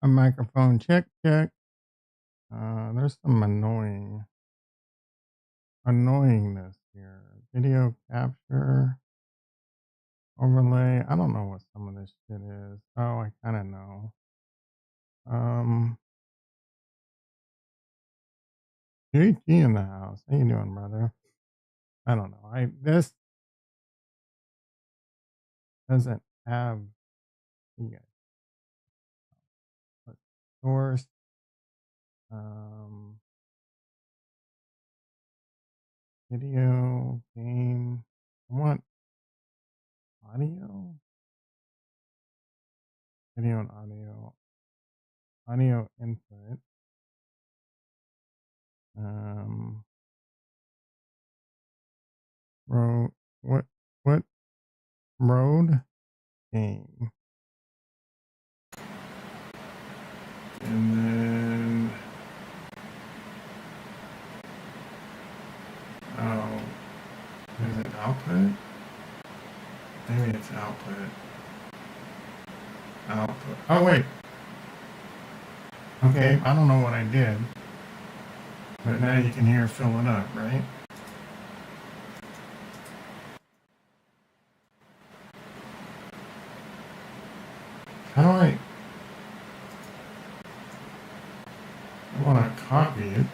A microphone check, check. There's some annoyingness here. Video capture, overlay. I don't know what some of this shit is. Oh, I kind of know. JT in the house. How you doing, brother? I don't know. This doesn't have you guys. Source. Um, Video game. I want audio. Video and audio. Audio input. Road. What road game? And then is it output? Maybe it's output. Output. Oh wait. Okay, I don't know what I did, but now you can hear fill it up, right? How do I want to copy it?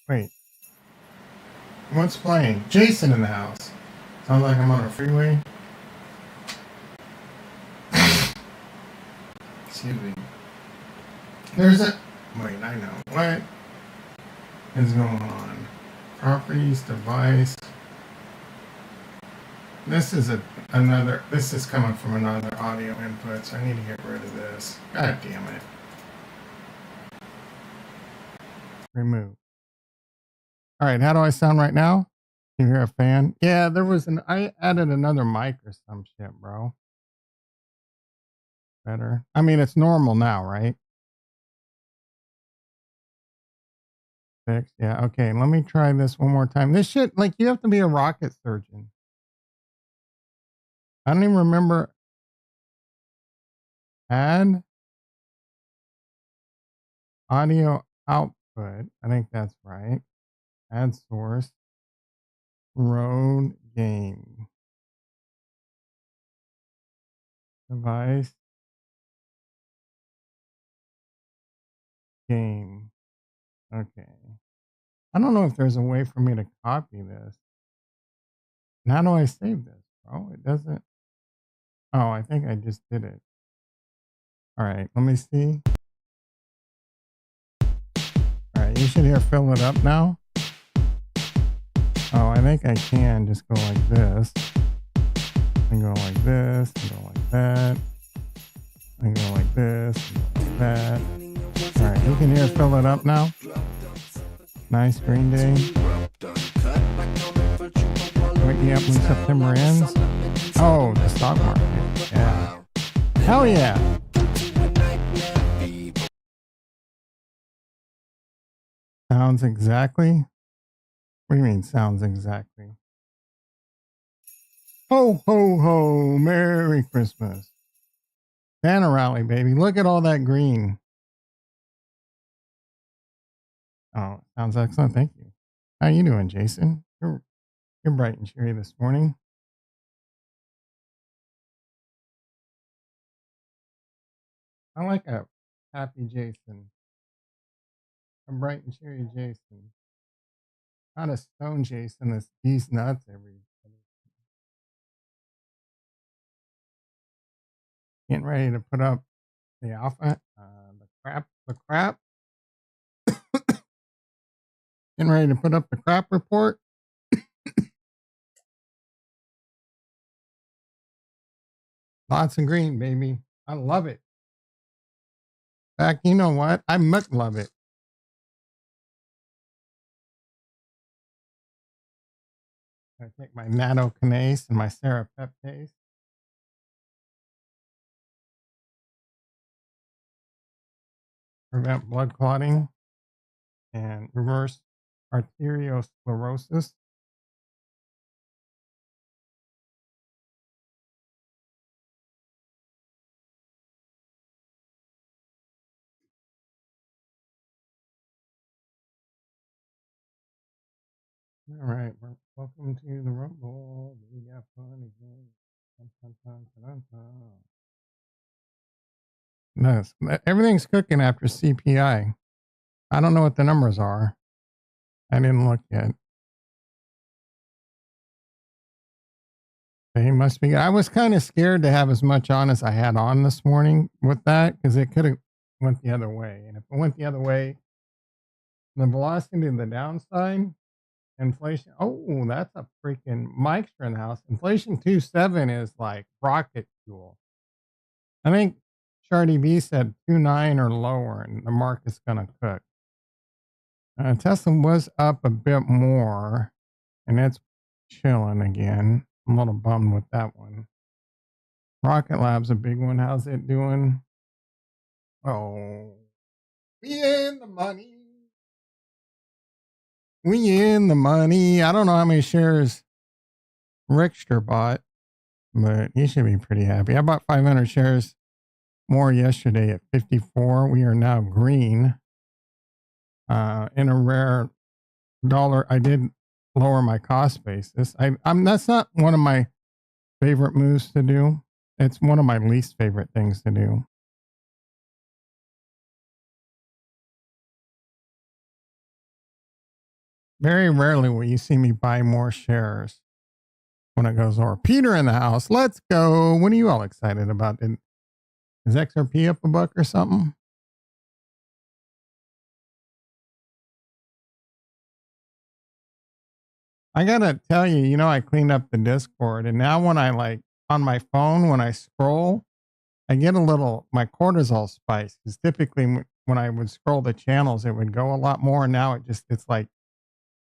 Wait. What's playing? Jason in the house. Sounds like I'm on a freeway. Excuse me. There's a... Wait, I know. What is going on? Properties, device. This is another... This is coming from another audio input, so I need to get rid of this. God damn it. Remove. All right, how do I sound right now? You hear a fan? Yeah, I added another mic or some shit, bro. Better. I mean, it's normal now, right? Fixed. Yeah. Okay. Let me try this one more time. This shit, like, you have to be a rocket surgeon. I don't even remember. Add audio output. I think that's right. Add source. Road game. Device. Game. Okay. I don't know if there's a way for me to copy this. And how do I save this, bro? It doesn't. Oh, I think I just did it. All right. Let me see. All right. You should hear fill it up now. Oh, I think I can just go like this. And go like this. And go like that. And go like this. And go like that. All right. You can hear fill it up now. Nice Green Day. Waking up when September ends. Oh, the stock market. Yeah. Hell yeah. Sounds exactly. What do you mean, sounds exactly? Ho, ho, ho. Merry Christmas. Santa rally, baby. Look at all that green. Oh, sounds excellent. Thank you. How you doing, Jason? You're bright and cheery this morning. I like a happy Jason. A bright and cheery Jason. Not a stone Jason that's these nuts every. Getting ready to put up the alpha, the crap. Getting ready to put up the crap report. Lots of green, baby. I love it. In fact, you know what? I much love it. I take my nattokinase and my serrapeptase. Prevent blood clotting and reverse arteriosclerosis. All right, welcome to the Rumble. We got fun again. Dun, dun, dun, dun, dun. Nice. Everything's cooking after CPI. I don't know what the numbers are. I didn't look yet. He must be. I was kind of scared to have as much on as I had on this morning with that because it could have went the other way. And if it went the other way, the velocity to the downside, inflation. Oh, that's a freaking Mike's in the house. Inflation 2.7 is like rocket fuel. I think Charlie B said 2.9 or lower, and the market's gonna cook. Tesla was up a bit more, and it's chilling again. I'm a little bummed with that one. Rocket Lab's a big one. How's it doing? Oh, we in the money. We in the money. I don't know how many shares Richter bought, but he should be pretty happy. I bought 500 shares more yesterday at 54. We are now green. In a rare dollar, I did lower my cost basis. I'm that's not one of my favorite moves to do. It's one of my least favorite things to do. Very rarely will you see me buy more shares when it goes over. Peter in the house. Let's go. What are you all excited about? Is XRP up a buck or something? I gotta tell you, I cleaned up the Discord, and now when I like on my phone, when I scroll, I get a little, my cortisol spikes because typically when I would scroll the channels, it would go a lot more. And now it's like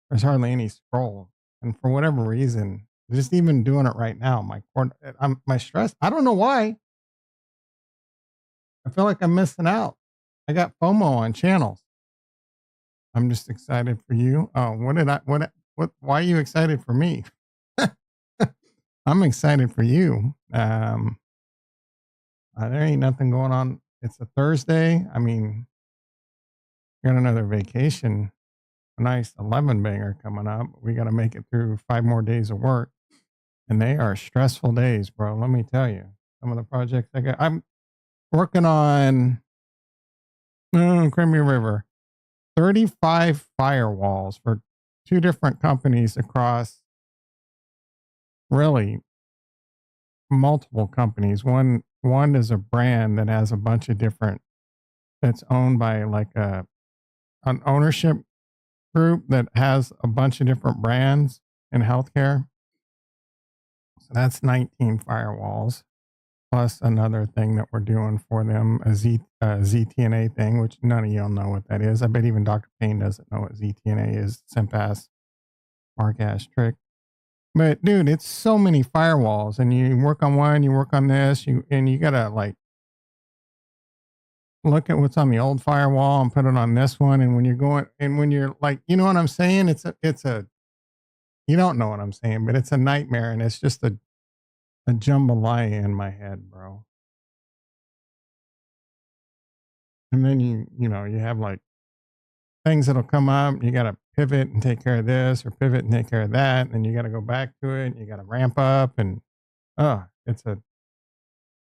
there's hardly any scroll. And for whatever reason, just even doing it right now, my stress, I don't know why. I feel like I'm missing out. I got FOMO on channels. I'm just excited for you. Oh, why are you excited for me? I'm excited for you. There ain't nothing going on. It's a Thursday. I mean, got another vacation, a nice 11 banger coming up. We got to make it through 5 more days of work, and they are stressful days, bro. Let me tell you, some of the projects I'm working on Crimea River, 35 firewalls for 2 different companies across really multiple companies. One is a brand that has a bunch of different, that's owned by like an ownership group that has a bunch of different brands in healthcare. So that's 19 firewalls plus another thing that we're doing for them, a ZTNA thing, which none of y'all know what that is. I bet even Dr. Payne doesn't know what ZTNA is. Simpass, Mark ass trick. But dude, it's so many firewalls, and you work on one, you work on this, you gotta like look at what's on the old firewall and put it on this one. And when you're like, you know what I'm saying? It's a you don't know what I'm saying, but it's a nightmare, and it's just a jambalaya in my head, bro. And then you have like things that'll come up. You got to pivot and take care of this, or pivot and take care of that, and then you got to go back to it. And you got to ramp up, and oh, it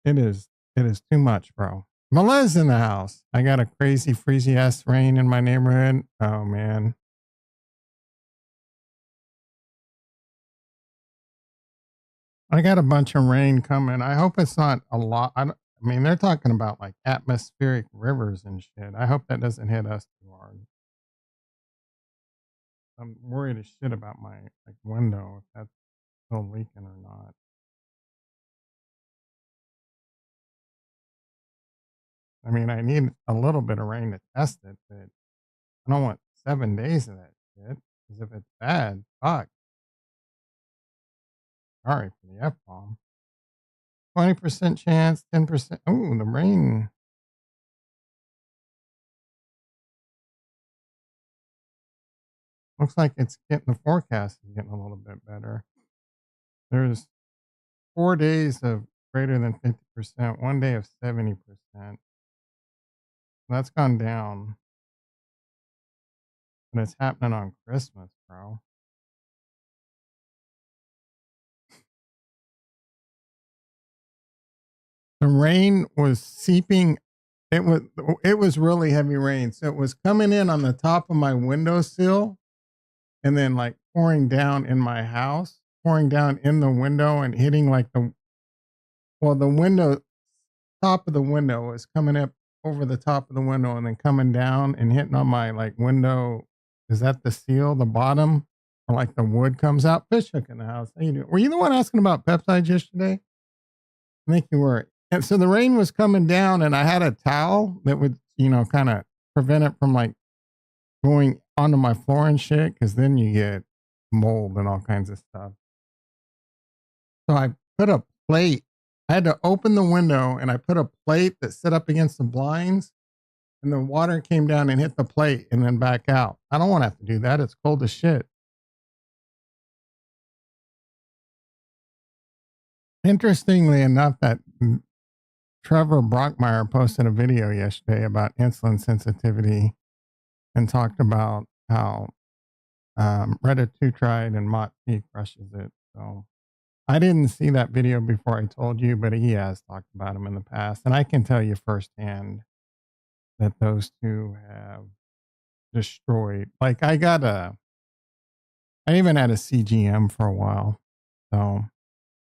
is too much, bro. Melez in the house. I got a crazy freezy ass rain in my neighborhood. Oh man. I got a bunch of rain coming. I hope it's not a lot. I mean, they're talking about like atmospheric rivers and shit. I hope that doesn't hit us too hard. I'm worried as shit about my like window, if that's still leaking or not. I mean, I need a little bit of rain to test it, but I don't want 7 days of that shit. Because if it's bad, fuck. Sorry for the F bomb. 20% chance, 10%. Oh, the rain. Looks like it's getting, the forecast is getting a little bit better. There's 4 days of greater than 50%, 1 day of 70%. That's gone down. And it's happening on Christmas, bro. The rain was seeping. It was really heavy rain. So it was coming in on the top of my windowsill and then like pouring down in my house, pouring down in the window and hitting like the window top of the window was coming up over the top of the window and then coming down and hitting on my like window. Is that the seal, the bottom, or like the wood comes out? Fish hook in the house. How you doing? Were you the one asking about peptides yesterday? I think you were. And so the rain was coming down, and I had a towel that would, kind of prevent it from like going onto my floor and shit, because then you get mold and all kinds of stuff. So I put a plate. I had to open the window, and I put a plate that set up against the blinds, and the water came down and hit the plate and then back out. I don't want to have to do that. It's cold as shit. Interestingly enough, that Trevor Brockmeyer posted a video yesterday about insulin sensitivity and talked about how retatrutide and MOTS crushes it. So I didn't see that video before I told you, but he has talked about them in the past. And I can tell you firsthand that those two have destroyed. Like I even had a CGM for a while. So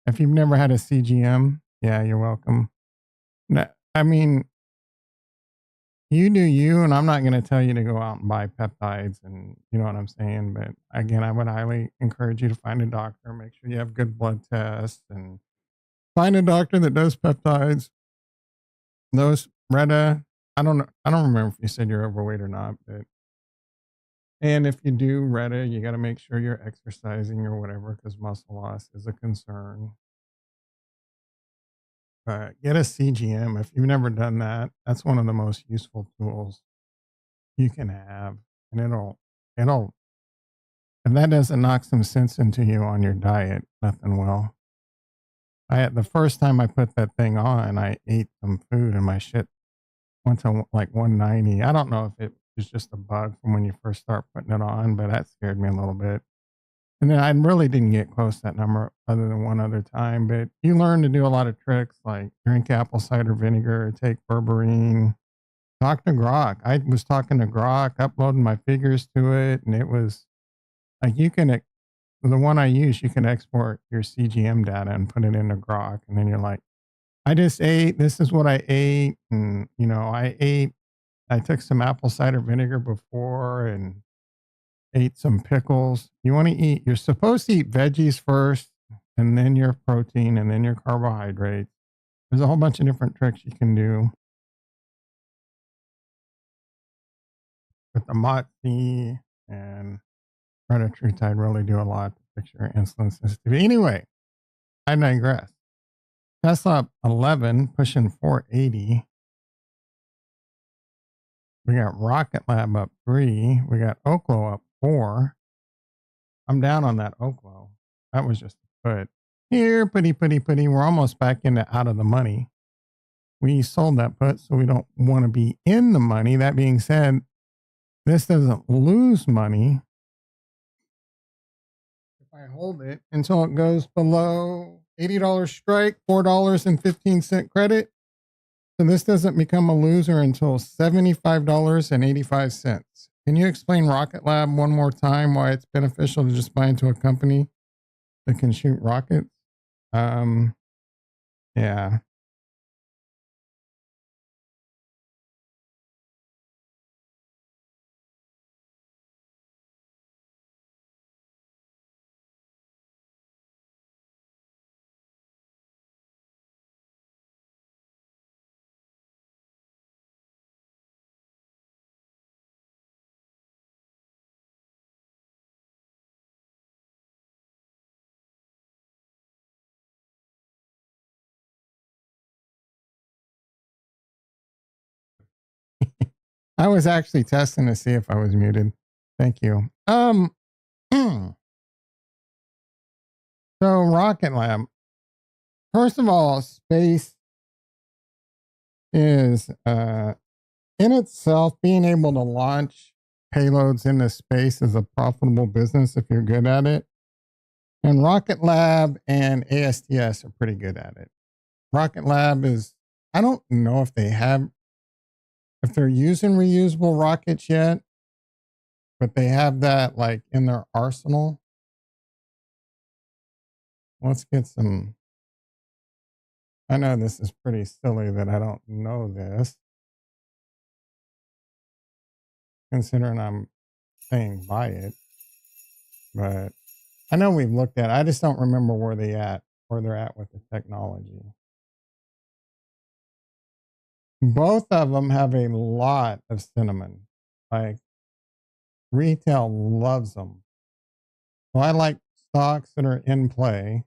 if you've never had a CGM, yeah, you're welcome. I mean, you do you, and I'm not going to tell you to go out and buy peptides, and you know what I'm saying. But again, I would highly encourage you to find a doctor, make sure you have good blood tests, and find a doctor that does peptides. Those Retta, I don't know. I don't remember if you said you're overweight or not, but and if you do Retta, you got to make sure you're exercising or whatever, because muscle loss is a concern. Get a CGM if you've never done that. That's one of the most useful tools you can have, and it'll if that doesn't knock some sense into you on your diet, nothing will. The first time I put that thing on, I ate some food and my shit went to like 190. I don't know if it was just a bug from when you first start putting it on, but that scared me a little bit. And then I really didn't get close to that number other than one other time. But you learn to do a lot of tricks like drink apple cider vinegar, take berberine, talk to Grok. I was talking to Grok, uploading my figures to it. And it was like the one I use, you can export your CGM data and put it into Grok. And then you're like, I just ate, this is what I ate. And, I took some apple cider vinegar before and ate some pickles. You're supposed to eat veggies first, and then your protein, and then your carbohydrates. There's a whole bunch of different tricks you can do with the MOTS and retatrutide. Really do a lot to fix your insulin sensitivity. Anyway, I digress. Tesla up 11, pushing 480. We got Rocket Lab up 3. We got Oklo up 4. I'm down on that Oklo. That was just a put. Here, putty. We're almost back into out of the money. We sold that put, so we don't want to be in the money. That being said, this doesn't lose money if I hold it until it goes below $80 strike, $4.15 credit. So this doesn't become a loser until $75.85. Can you explain Rocket Lab one more time, why it's beneficial to just buy into a company that can shoot rockets? Yeah. I was actually testing to see if I was muted. Thank you. So Rocket Lab. First of all, space is in itself, being able to launch payloads into space is a profitable business if you're good at it. And Rocket Lab and ASTS are pretty good at it. Rocket Lab is, I don't know if if they're using reusable rockets yet, but they have that like in their arsenal. Let's get some. I know this is pretty silly that I don't know this, considering I'm staying by it. But I know we've looked at it. I just don't remember where they're at with the technology. Both of them have a lot of cinnamon. Like retail loves them. So I like stocks that are in play.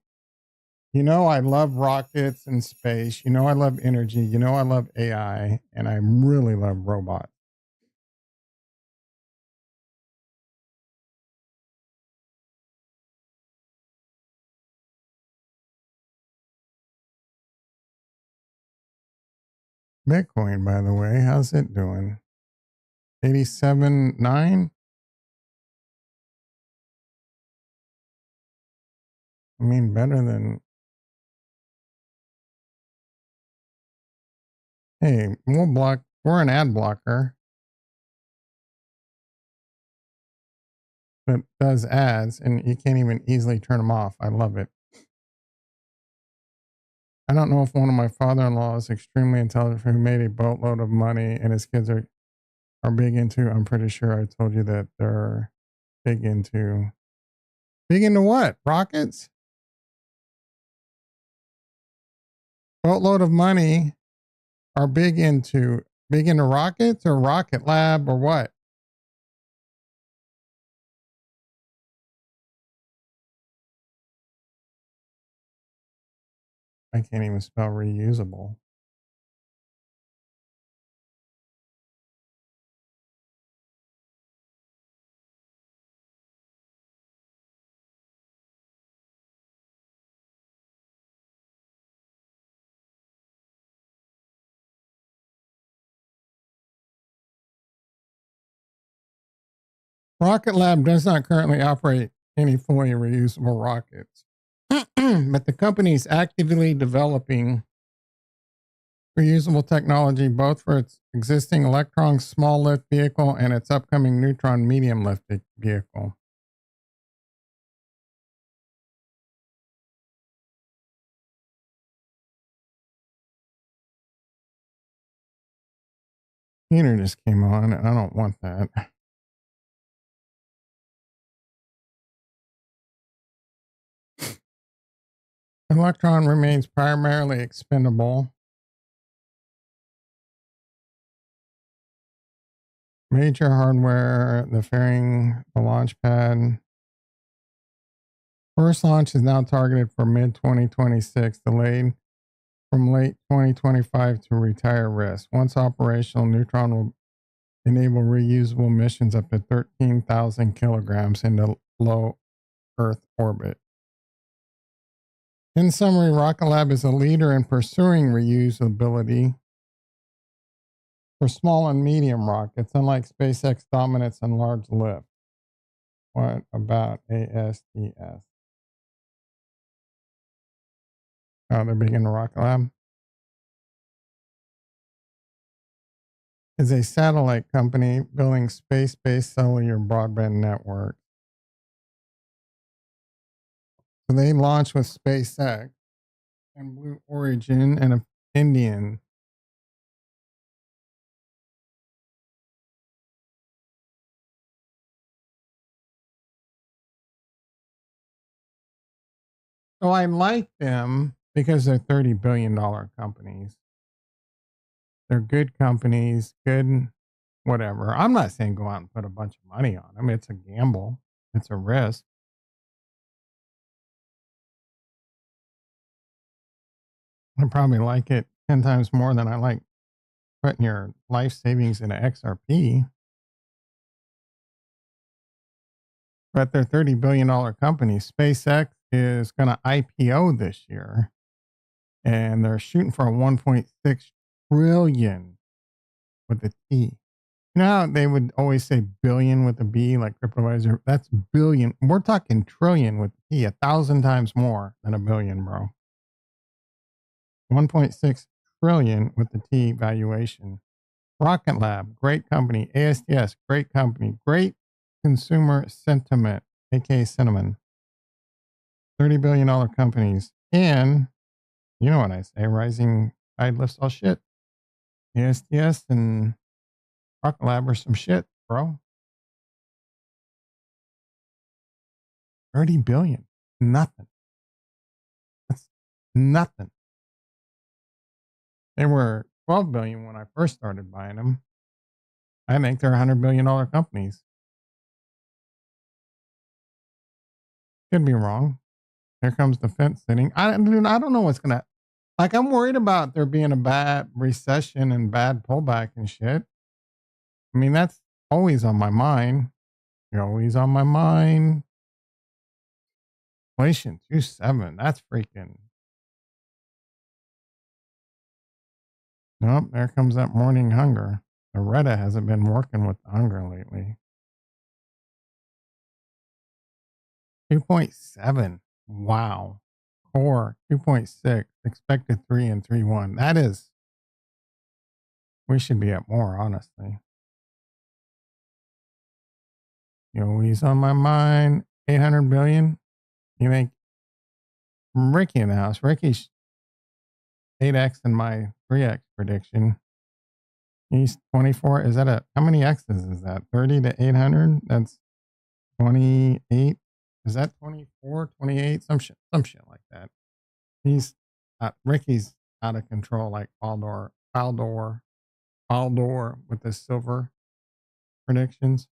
You know, I love rockets and space. You know, I love energy. You know, I love AI, and I really love robots. Bitcoin, by the way, how's it doing? 87.9. I mean, better than. Hey, we're an ad blocker that does ads, and you can't even easily turn them off. I love it. I don't know if one of my father-in-law is extremely intelligent who made a boatload of money and his kids are big into. I'm pretty sure I told you that they're big into what? Rockets? Boatload of money are big into rockets or Rocket Lab or what? I can't even spell reusable. Rocket Lab does not currently operate any fully reusable rockets, but the company is actively developing reusable technology both for its existing Electron small lift vehicle and its upcoming Neutron medium lift vehicle. Heater just came on, and I don't want that. Electron remains primarily expendable. Major hardware, the fairing, the launch pad. First launch is now targeted for mid 2026, delayed from late 2025 to retire risk. Once operational, Neutron will enable reusable missions up to 13,000 kilograms into low Earth orbit. In summary, Rocket Lab is a leader in pursuing reusability for small and medium rockets, unlike SpaceX dominance and large lift. What about ASDS? Oh, they're big into Rocket Lab. Is a satellite company building space-based cellular broadband network. So they launched with SpaceX and Blue Origin and an Indian. So I like them because they're $30 billion companies. They're good companies, good whatever. I'm not saying go out and put a bunch of money on them. It's a gamble. It's a risk. I probably like it 10 times more than I like putting your life savings in an XRP. But they're $30 billion companies. SpaceX is going to IPO this year, and they're shooting for a 1.6 trillion with a T. You know how they would always say billion with a B, like CryptoAdvisor? That's billion. We're talking trillion with a T, 1,000 times more than a billion, bro. 1.6 trillion with the T valuation. Rocket Lab, great company. ASTS, great company. Great consumer sentiment, aka Cinnamon. $30 billion companies. And you know what I say, rising tide lifts all shit. ASTS and Rocket Lab are some shit, bro. 30 billion. Nothing. That's nothing. They were 12 billion when I first started buying them. I think they're $100 billion companies. Could be wrong. Here comes the fence sitting. I don't know what's gonna. Like, I'm worried about there being a bad recession and bad pullback and shit. I mean, that's always on my mind. You're always on my mind. Inflation 2.7. That's freaking. Nope. There comes that morning hunger. The Reddit hasn't been working with the hunger lately. 2.7. Wow. Core 2.6. Expected 3 and 3.1. That is. We should be at more, honestly. You're always on my mind. 800 billion. You think Ricky in the house? Ricky's 8x in my 3x prediction. He's 24. Is that how many X's is that? 30 to 800? That's 28. Is that 24, 28? Some shit like that. He's, Ricky's out of control, like Aldor with the silver predictions.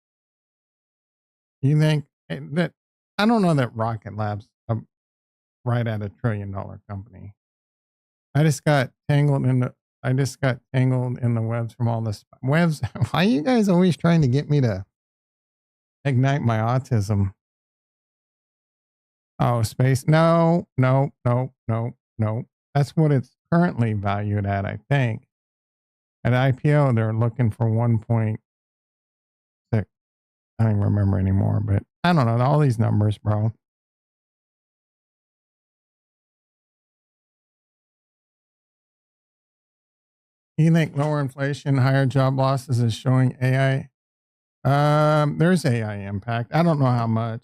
You think that, I don't know that Rocket Lab's right at $1 trillion company. I just got tangled in the webs from all this webs. Why are you guys always trying to get me to ignite my autism? Oh, space. No. That's what it's currently valued at, I think. At IPO, they're looking for 1.6. I don't even remember anymore, but I don't know. All these numbers, bro. You think lower inflation, higher job losses is showing AI? There's AI impact. I don't know how much.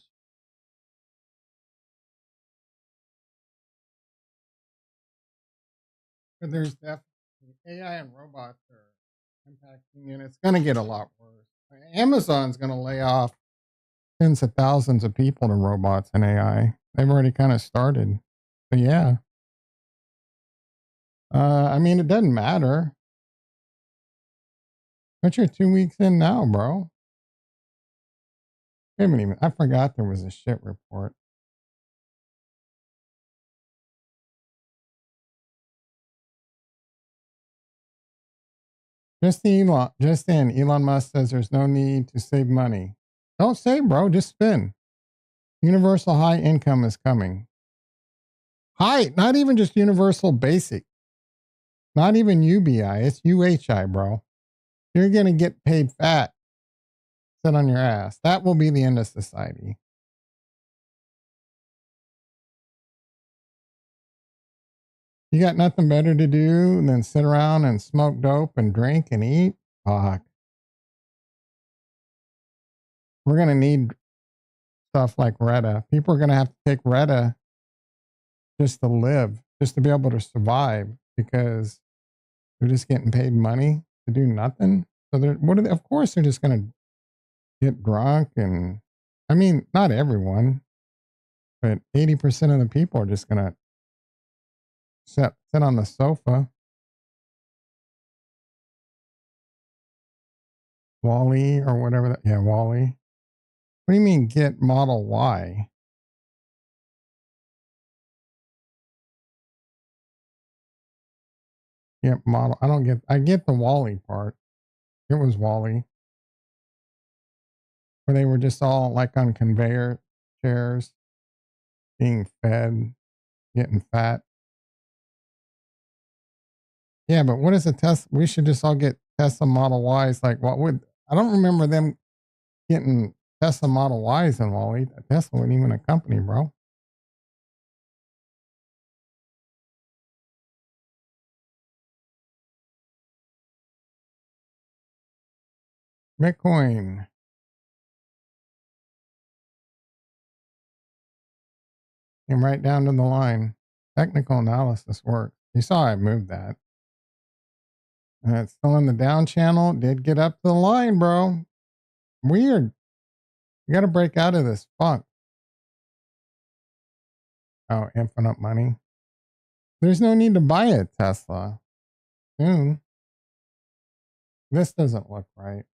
But there's definitely AI and robots are impacting, and it's going to get a lot worse. Amazon's going to lay off tens of thousands of people to robots and AI. They've already kind of started. But yeah. I mean, it doesn't matter. But you're 2 weeks in now, bro. I forgot there was a shit report. Just in, Elon Musk says there's no need to save money. Don't save, bro. Just spend. Universal high income is coming. High, not even just universal basic. Not even UBI. It's UHI, bro. You're going to get paid fat. Sit on your ass. That will be the end of society. You got nothing better to do than sit around and smoke dope and drink and eat? Fuck. We're going to need stuff like Retta. People are going to have to take Retta just to live, just to be able to survive, because they're just getting paid money to do nothing. So of course they're just going to get drunk. And I mean, not everyone, but 80% of the people are just going to sit on the sofa. Wally or whatever that. Yeah, Wally. What do you mean get Model Y? Yeah, model. I get the Wally part. It was Wally. Where they were just all like on conveyor chairs, being fed, getting fat. Yeah, but what is a Tesla? We should just all get Tesla Model Ys. Like, I don't remember them getting Tesla Model Ys in Wally. Tesla wasn't even a company, bro. Bitcoin. Came right down to the line. Technical analysis works. You saw I moved that. And it's still in the down channel. Did get up to the line, bro. Weird. You got to break out of this funk. Oh, infinite money. There's no need to buy a Tesla soon. This doesn't look right.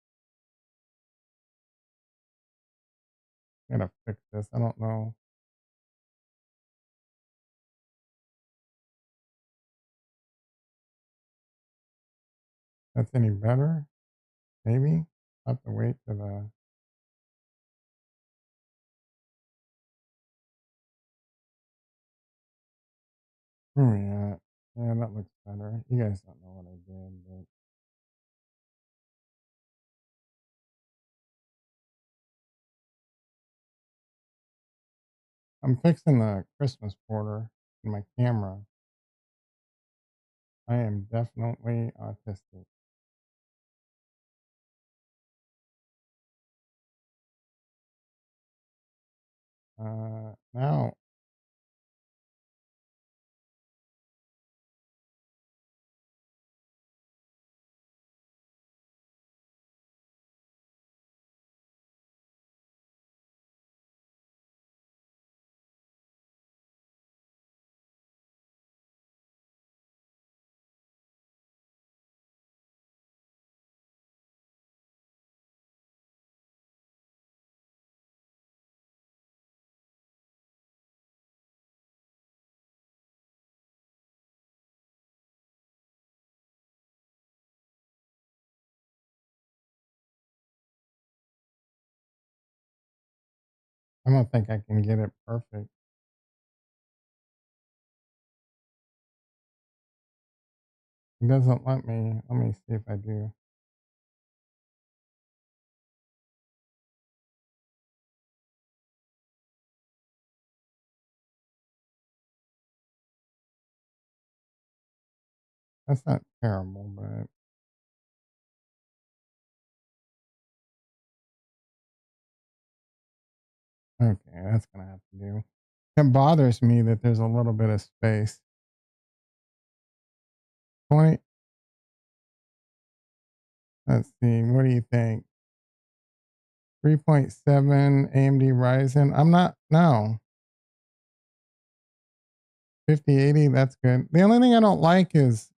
I gotta fix this. I don't know. If that's any better. Maybe. I have to wait for the. Oh yeah. Yeah, that looks better. You guys don't know what I did, but I'm fixing the Christmas border in my camera. I am definitely autistic. Now I don't think I can get it perfect. It doesn't let me. Let me see if I do. That's not terrible, but okay, that's gonna have to do. It bothers me that there's a little bit of space. 20. Let's see. What do you think? 3.7 AMD Ryzen. I'm not. No. 5080. That's good. The only thing I don't like is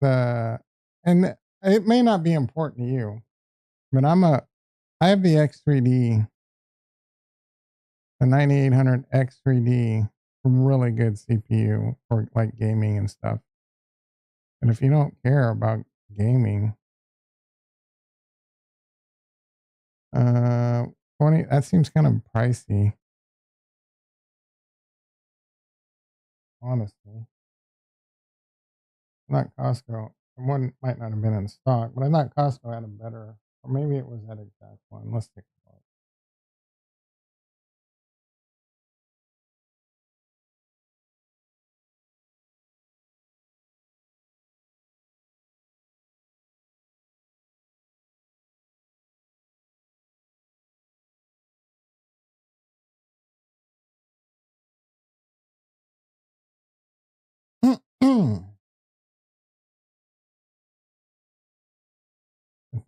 the, and it may not be important to you, but I have the X3D, the 9800 X3D, really good CPU for like gaming and stuff. And if you don't care about gaming, 20, that seems kind of pricey, honestly. Not Costco. One might not have been in stock, but I thought Costco had a better, or maybe it was that exact one. Let's take a look.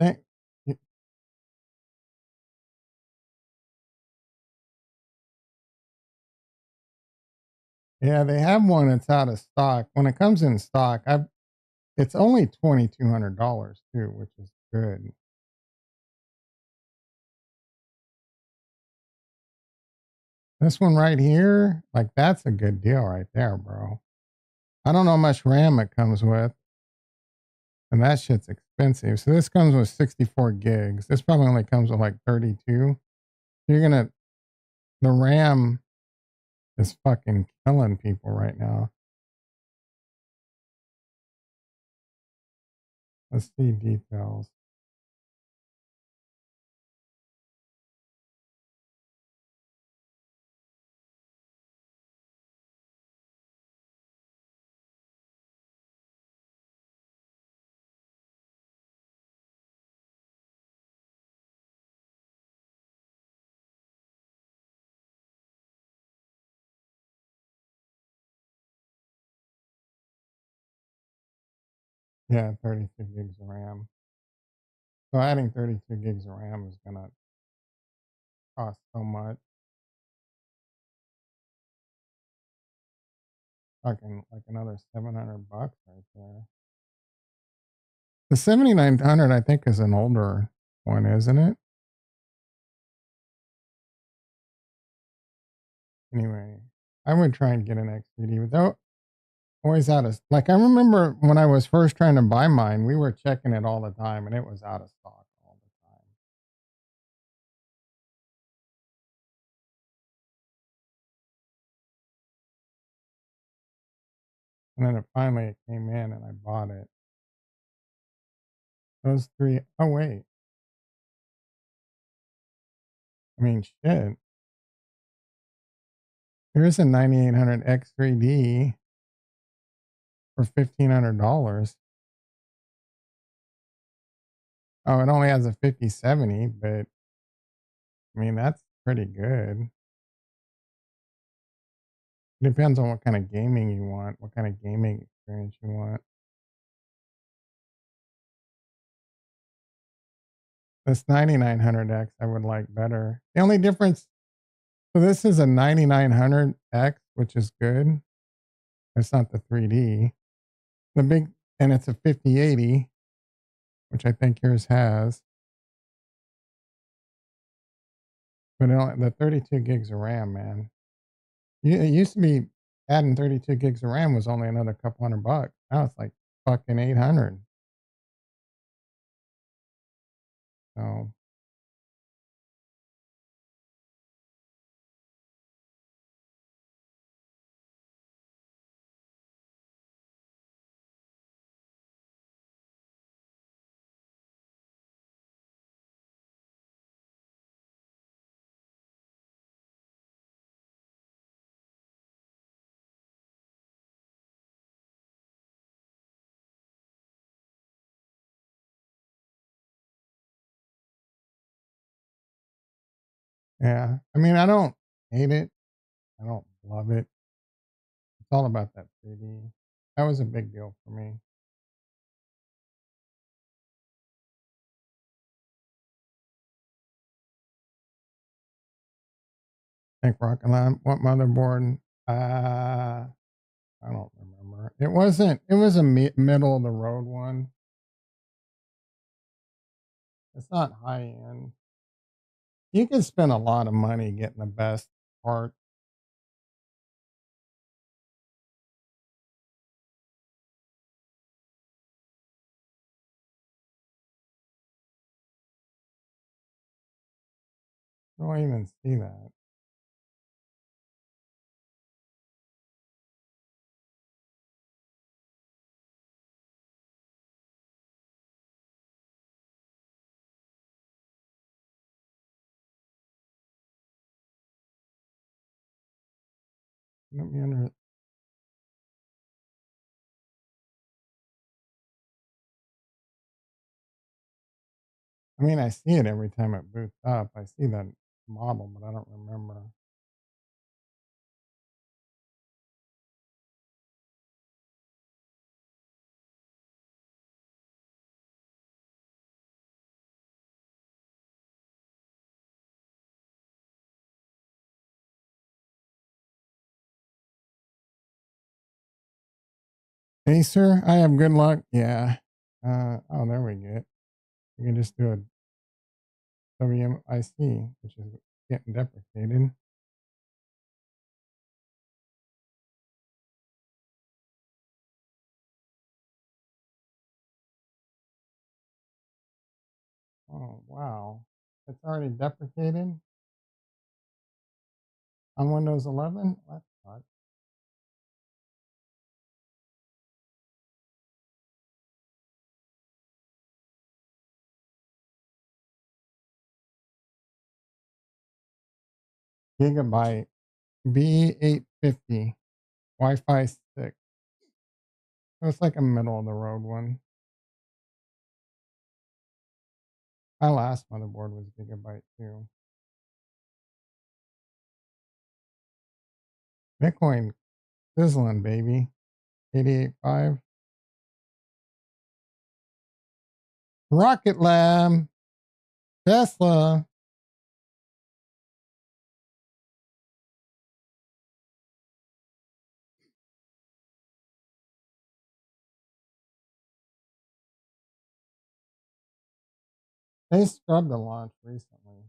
I think, yeah, they have one that's out of stock. When it comes in stock, it's only $2,200 too, which is good. This one right here, like that's a good deal right there, bro. I don't know how much RAM it comes with, and that shit's expensive. So this comes with 64 gigs. This probably only comes with like 32. You're gonna the RAM is fucking killing people right now. Let's see details. Yeah, 32 gigs of RAM. So adding 32 gigs of RAM is gonna cost so much. Fucking like another 700 bucks right there. The 7900 I think is an older one, isn't it? Anyway, I would try and get an XDD without always out of like I remember when I was first trying to buy mine, we were checking it all the time and it was out of stock all the time. And then it finally came in and I bought it. Those three oh wait. I mean shit. Here's a 9800 X3D for $1,500. Oh, it only has a 5070, but I mean that's pretty good. Depends on what kind of gaming you want, what kind of gaming experience you want. This 9900X I would like better. The only difference, so this is a 9900X, which is good. It's not the 3D. The big, and it's a 5080, which I think yours has. But the 32 gigs of RAM, man. It used to be adding 32 gigs of RAM was only another couple $100. Now it's like fucking 800. So yeah, I mean, I don't hate it. I don't love it. It's all about that 3D. That was a big deal for me. Think Rocket Lab. What motherboard? I don't remember. It wasn't. It was a middle of the road one. It's not high end. You can spend a lot of money getting the best part. I don't even see that. Let me under. I mean, I see it every time it boots up. I see that model, but I don't remember. Hey, sir, I have good luck. Yeah. Oh, there we go. You can just do a WMIC, which is getting deprecated. Oh, wow. It's already deprecated on Windows 11? That's not. Gigabyte B850 Wi-Fi 6. So it's like a middle of the road one. My last motherboard was Gigabyte too. Bitcoin sizzling, baby. 88.5. Rocket Lab, Tesla. They scrubbed the launch recently.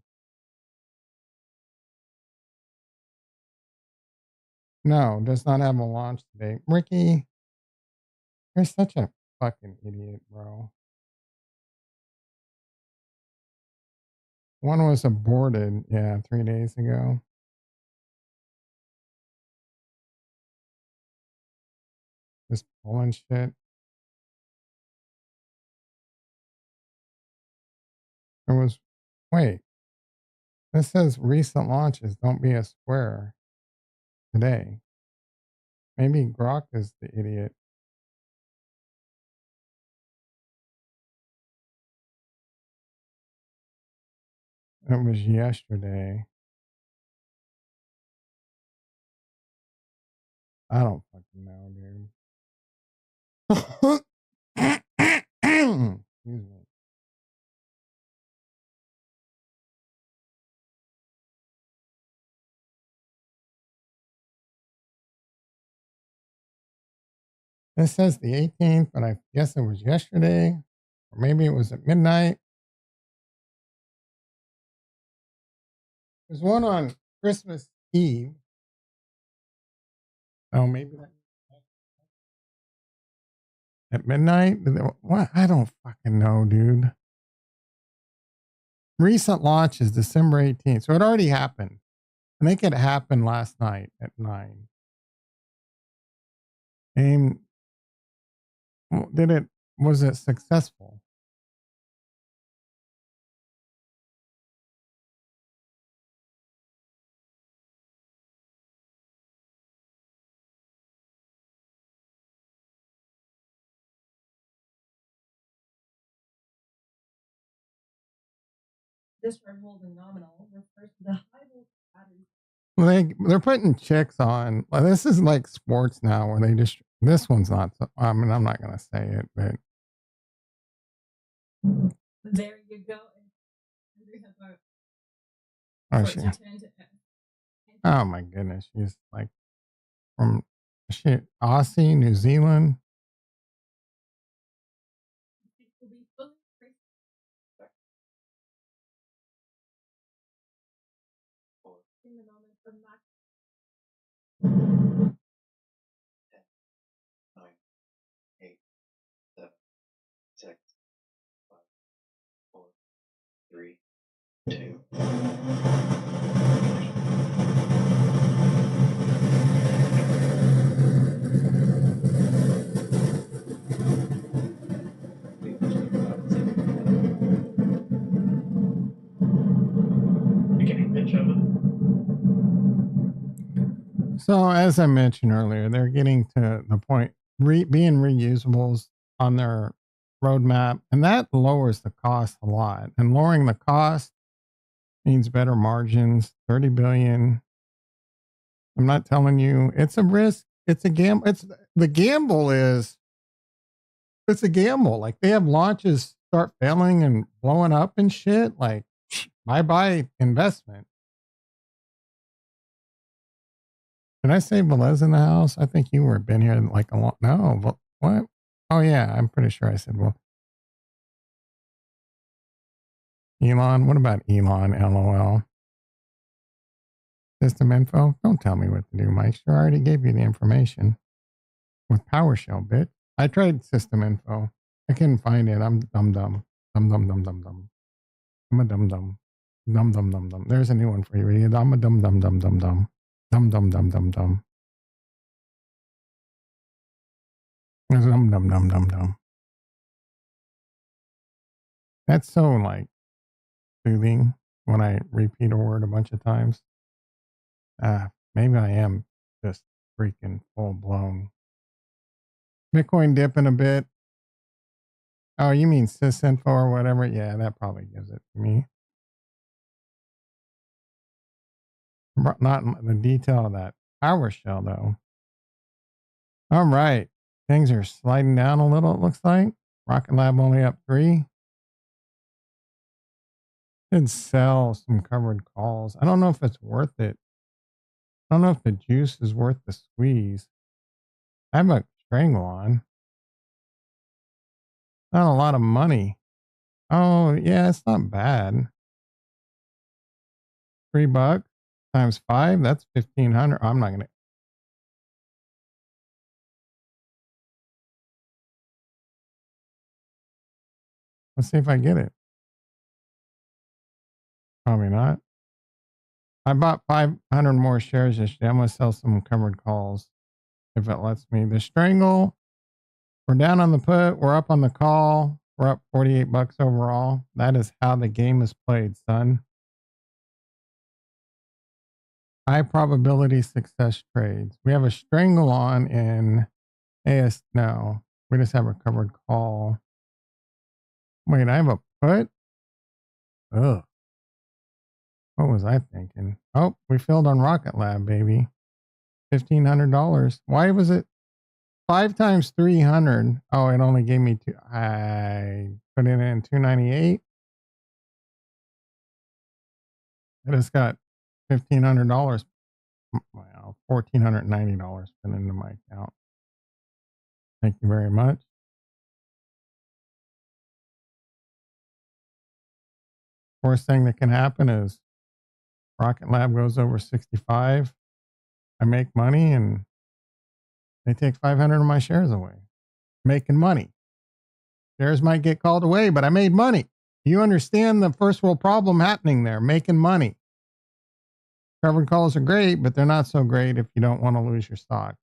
No, does not have a launch date. Ricky, you're such a fucking idiot, bro. One was aborted, 3 days ago. Just pulling shit. It was, wait, this says recent launches. Don't be a square today. Maybe Grok is the idiot. It was yesterday. I don't fucking know, dude. Excuse me. This says the 18th, but I guess it was yesterday, or maybe it was at midnight. There's one on Christmas Eve. Oh, maybe that at midnight. What? I don't fucking know, dude. Recent launch is December 18th, so it already happened. I think it happened last night at 9. And was it successful? They're putting chicks on. Well, this is like sports now, where they just. This one's not. I mean, I'm not gonna say it, but there you go. Oh, oh my goodness, she's like from Aussie, New Zealand. So, as I mentioned earlier, they're getting to the point being reusables on their roadmap, and that lowers the cost a lot. And lowering the cost means better margins. 30 billion. I'm not telling you it's a risk. It's a gamble. The gamble is it's a gamble. Like they have launches start failing and blowing up and shit. Like bye investment. Did I say Velez in the house? I think you were been here like a long. No, but what? Oh yeah, I'm pretty sure I said well. Elon, what about Elon? LOL. System info. Don't tell me what to do, Mike. Sure, I already gave you the information with PowerShell, bitch. I tried system info. I couldn't find it. I'm dumb. I'm a dumb. There's a new one for you, idiot. I'm a dumb. Dumb. That's so like soothing when I repeat a word a bunch of times. Maybe I am just freaking full blown. Bitcoin dipping a bit. Oh, you mean sysinfo or whatever? Yeah, that probably gives it to me. Not the detail of that PowerShell though. All right. Things are sliding down a little, it looks like. Rocket Lab only up 3. Should sell some covered calls. I don't know if it's worth it. I don't know if the juice is worth the squeeze. I have a strangle on. Not a lot of money. Oh, yeah, it's not bad. $3 times 5, that's 1,500. I'm not gonna. Let's see if I get it. Probably not. I bought 500 more shares yesterday. I'm gonna sell some covered calls if it lets me. The strangle, we're down on the put, we're up on the call, we're up $48 overall. That is how the game is played, son. High probability success trades. We have a strangle on in AS. No, we just have a covered call. Wait, I have a put? Ugh. What was I thinking? Oh, we filled on Rocket Lab, baby. $1,500. Why was it 5 times 300? Oh, it only gave me two. I put it in 298. I just got $1,500. Wow, $1,490 put into my account. Thank you very much. Worst thing that can happen is Rocket Lab goes over 65. I make money and they take 500 of my shares away. Making money. Shares might get called away, but I made money. You understand the first world problem happening there, making money. Covered calls are great, but they're not so great if you don't want to lose your stock.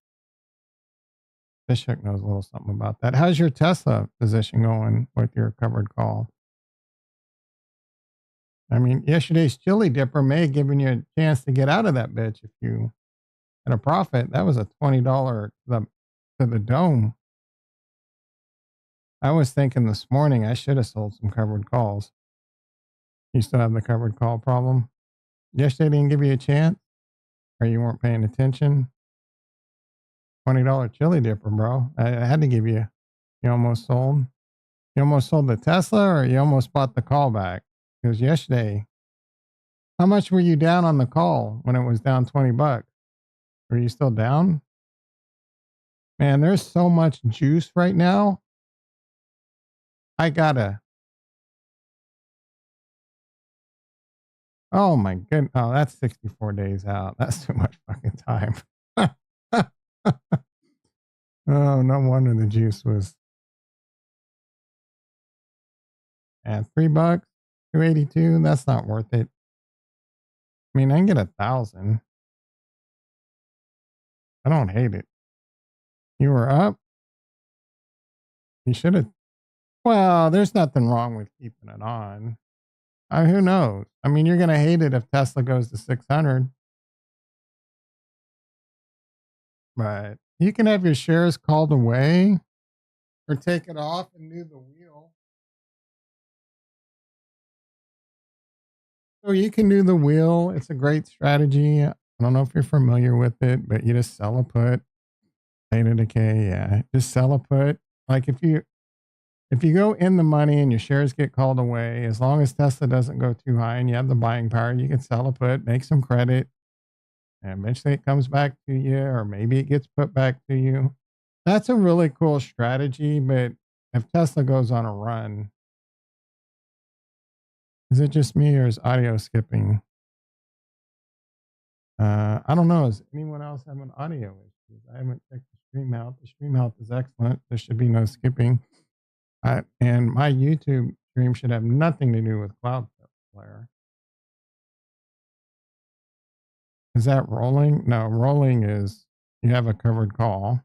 Fishhook knows a little something about that. How's your Tesla position going with your covered call? I mean, yesterday's chili dipper may have given you a chance to get out of that bitch if you had a profit. That was a $20 to the dome. I was thinking this morning I should have sold some covered calls. You still have the covered call problem? Yesterday didn't give you a chance? Or you weren't paying attention? $20 chili dipper, bro. I had to give you. You almost sold. You almost sold the Tesla, or you almost bought the call back? Because yesterday, how much were you down on the call when it was down $20? Were you still down? Man, there's so much juice right now. I gotta. Oh my goodness. Oh, that's 64 days out. That's too much fucking time. Oh, no wonder the juice was at $3, 282. That's not worth it. I mean, I can get 1,000. I don't hate it. You were up. You should have. Well, there's nothing wrong with keeping it on. Who knows? I mean, you're gonna hate it if Tesla goes to 600, but you can have your shares called away or take it off and do the wheel. So you can do the wheel. It's a great strategy. I don't know if you're familiar with it, but you just sell a put, theta decay. Yeah, just sell a put. Like if you go in the money and your shares get called away, as long as Tesla doesn't go too high and you have the buying power, you can sell a put, make some credit, and eventually it comes back to you, or maybe it gets put back to you. That's a really cool strategy. But if Tesla goes on a run, is it just me or is audio skipping? I don't know. Is anyone else having audio issues? I haven't checked the stream out. The stream out is excellent. There should be no skipping. And my YouTube stream should have nothing to do with Cloudflare. Is that rolling? No, rolling is you have a covered call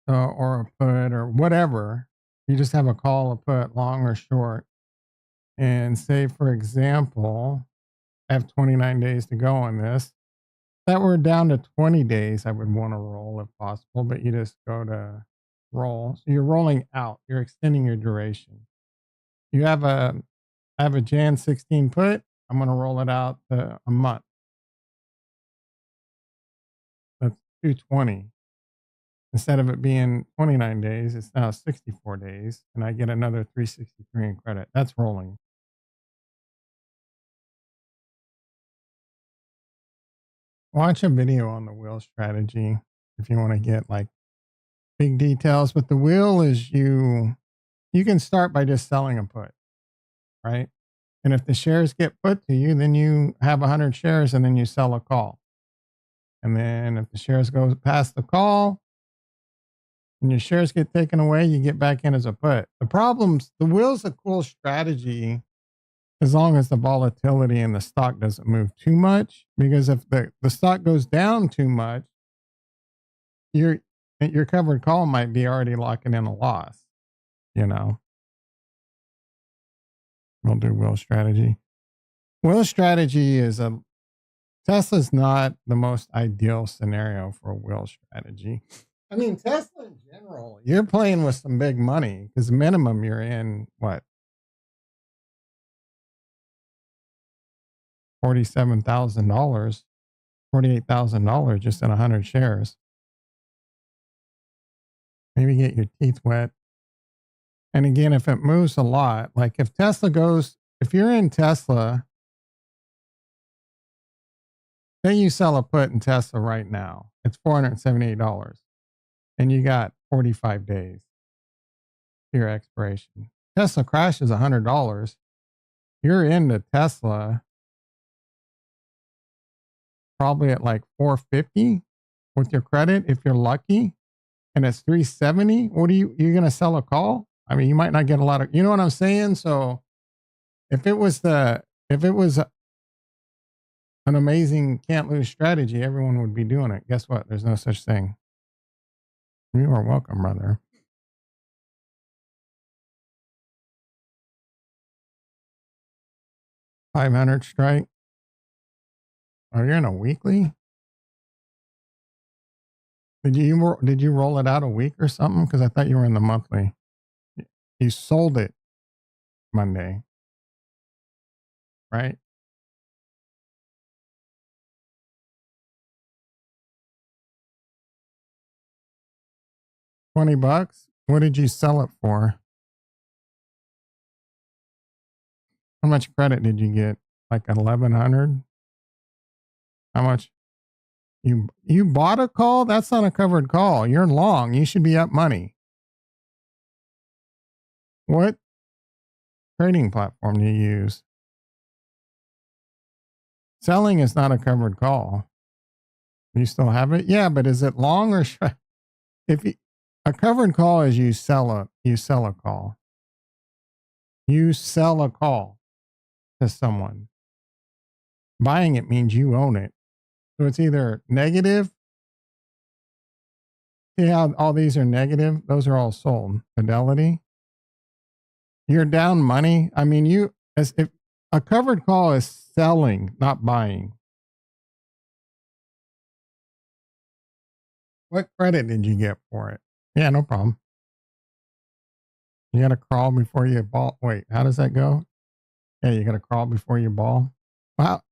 or a put or whatever. You just have a call, a put, long or short. And say, for example, I have 29 days to go on this. That we're down to 20 days, I would want to roll if possible, but you just go to roll. So you're rolling out, you're extending your duration. You have I have a Jan 16 put. I'm going to roll it out to a month. That's 220. Instead of it being 29 days, it's now 64 days, and I get another 363 in credit. That's rolling. Watch a video on the wheel strategy if you want to get like big details. But the wheel is you can start by just selling a put, right? And if the shares get put to you, then you have 100 shares and then you sell a call. And then if the shares go past the call and your shares get taken away, you get back in as a put. The wheel's a cool strategy as long as the volatility in the stock doesn't move too much. Because if the stock goes down too much, your covered call might be already locking in a loss, you know. We'll do wheel strategy. Wheel strategy is Tesla's not the most ideal scenario for a wheel strategy. I mean, Tesla in general, you're playing with some big money because minimum you're in what? $47,000, $48,000 just in 100 shares. Maybe get your teeth wet. And again, if it moves a lot, like if you're in Tesla, say you sell a put in Tesla right now, it's $478 and you got 45 days to your expiration. Tesla crashes $100. You're into Tesla probably at like 450 with your credit if you're lucky, and it's 370. What are you're going to sell a call? I mean, you might not get a lot of, you know what I'm saying? So if it was an amazing can't lose strategy, everyone would be doing it. Guess what? There's no such thing. You are welcome, brother. $500 strike. Oh, you're in a weekly? Did you roll it out a week or something? Because I thought you were in the monthly. You sold it Monday, right? $20. What did you sell it for? How much credit did you get? Like 1,100? How much? You bought a call? That's not a covered call. You're long. You should be up money. What trading platform do you use? Selling is not a covered call. You still have it? Yeah, but is it long or short? A covered call is you sell a call. You sell a call to someone. Buying it means you own it. So it's either negative. See how all these are negative? Those are all sold. Fidelity. You're down money. I mean, if a covered call is selling, not buying. What credit did you get for it? Yeah, no problem. You got to crawl before you ball. Wait, how does that go? Yeah, you got to crawl before you ball. What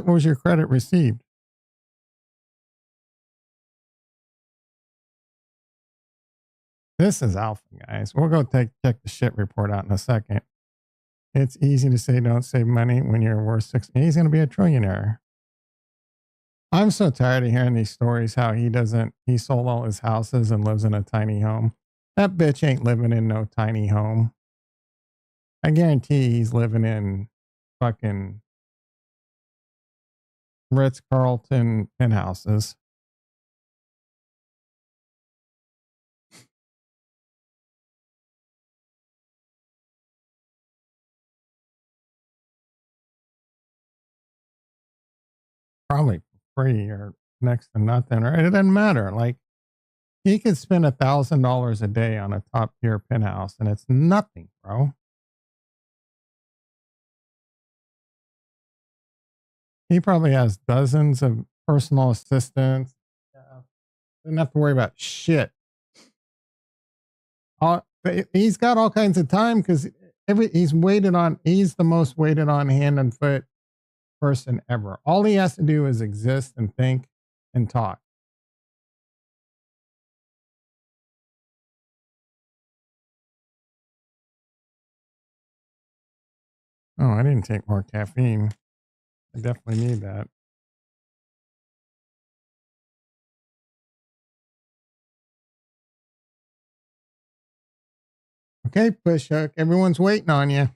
was your credit received? This is alpha, guys. We'll go check the shit report out in a second. It's easy to say don't save money when you're worth six. He's going to be a trillionaire. I'm so tired of hearing these stories how he sold all his houses and lives in a tiny home. That bitch ain't living in no tiny home. I guarantee he's living in fucking Ritz Carlton penthouses. Probably free or next to nothing, or it doesn't matter. Like he could spend $1,000 a day on a top tier penthouse and it's nothing, bro. He probably has dozens of personal assistants. Yeah. Doesn't have to worry about shit. He's got all kinds of time because he's the most waited on hand and foot person ever. All he has to do is exist and think and talk. Oh, I didn't take more caffeine. I definitely need that. Okay, Push Hook. Everyone's waiting on you.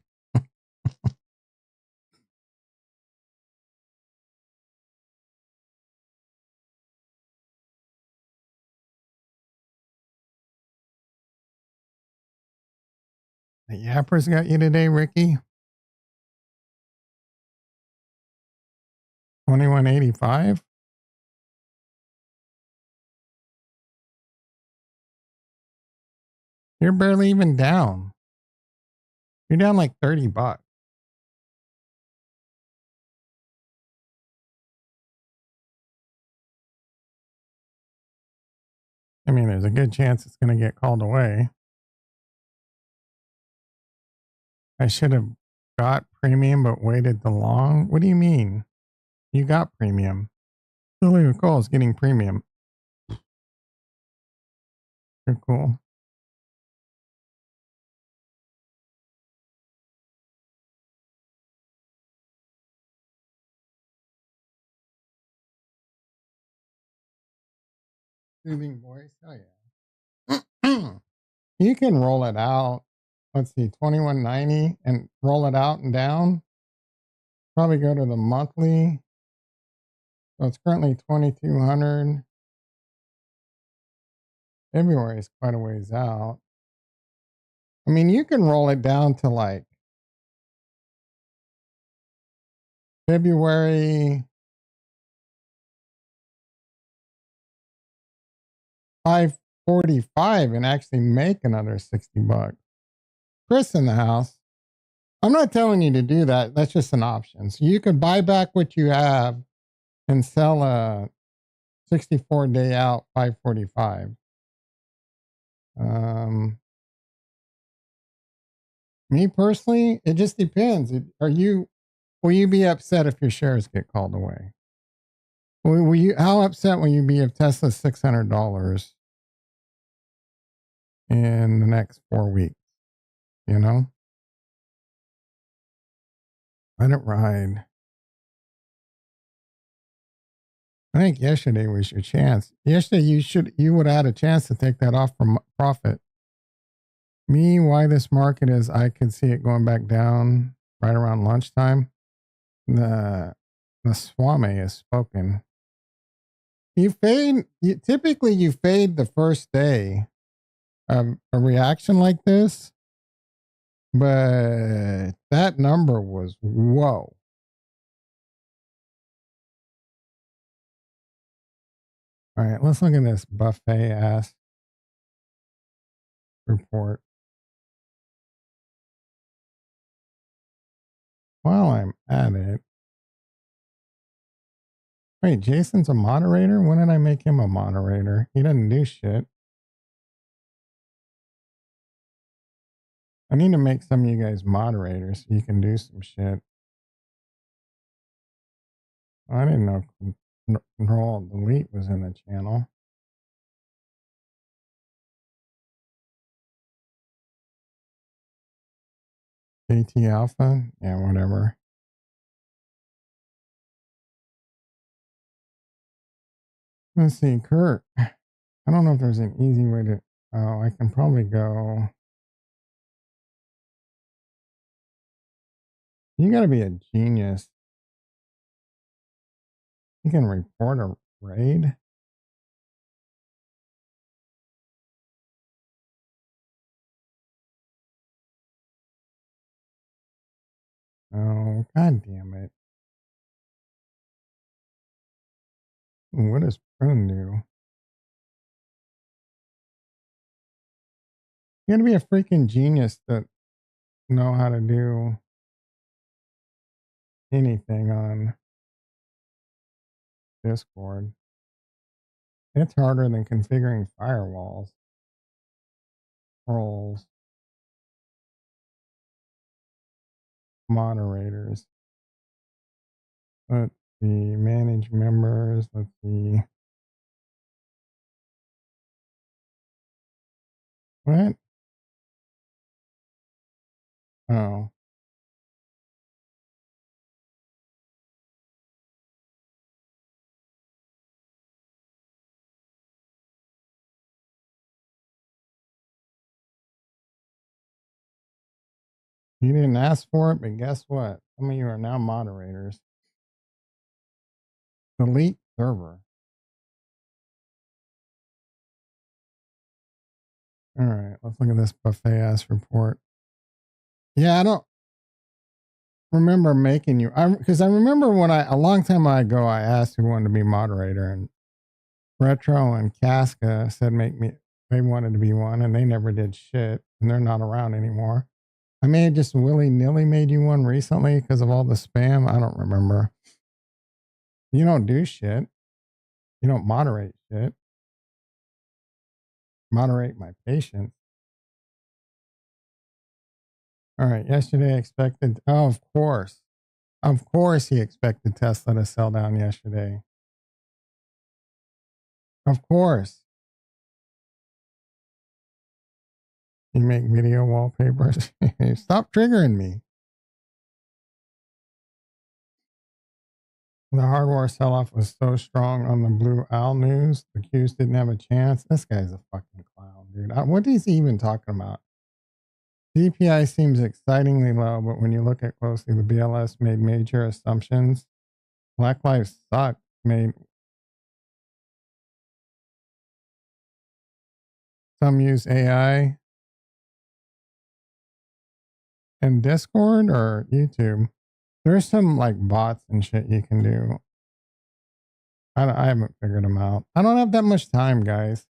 The yappers got you today, Ricky. 2185. You're barely even down. You're down like $30. I mean, there's a good chance it's going to get called away. I should have got premium but waited too long. What do you mean? You got premium. Lily Nicole is getting premium. You're cool. Soothing voice. Oh yeah. You can roll it out. Let's see, 2190 and roll it out and down. Probably go to the monthly. So it's currently 2200. February is quite a ways out. I mean, you can roll it down to like February 545 and actually make another $60. Chris in the house. I'm not telling you to do that. That's just an option. So you could buy back what you have and sell a 64 day out 545. Me personally, it just depends. Will you be upset if your shares get called away? How upset will you be if Tesla's $600 in the next 4 weeks? You know, let it ride. I think yesterday was your chance. Yesterday you would have had a chance to take that off from profit. Me, why this market is, I could see it going back down right around lunchtime. The Swami has spoken. Typically you fade the first day of a reaction like this, but that number was whoa. All right, let's look at this buffet ass report. While I'm at it, wait, Jason's a moderator? When did I make him a moderator? He doesn't do shit. I need to make some of you guys moderators so you can do some shit. I didn't know Control Delete was in the channel. KT Alpha? Yeah, whatever. Let's see, Kurt. I don't know if there's an easy way to. Oh, I can probably go. You got to be a genius. You can report a raid. Oh, god damn it. What does Prune do? You got to be a freaking genius to know how to do anything on Discord. It's harder than configuring firewalls. Roles. Moderators. Let's see. Manage members. Let's see. What? Oh. You didn't ask for it, but guess what? Some of you are now moderators. Delete server. All right, let's look at this buffet ass report. Yeah, I don't remember making you. Because I remember when a long time ago, I asked who wanted to be moderator, and Retro and Casca said they wanted to be one, and they never did shit, and they're not around anymore. I may have just willy nilly made you one recently because of all the spam. I don't remember. You don't do shit. You don't moderate shit. Moderate my patience. All right. Yesterday I expected. Oh, of course. Of course he expected Tesla to sell down yesterday. Of course. You make video wallpapers. Stop triggering me. The hardware sell-off was so strong on the Blue Owl news. The Qs didn't have a chance. This guy's a fucking clown, dude. What is he even talking about? DPI seems excitingly low, but when you look at closely, the BLS made major assumptions. Black Lives Suck made some use AI and Discord or YouTube. There's some like bots and shit you can do. I haven't figured them out. I don't have that much time, guys.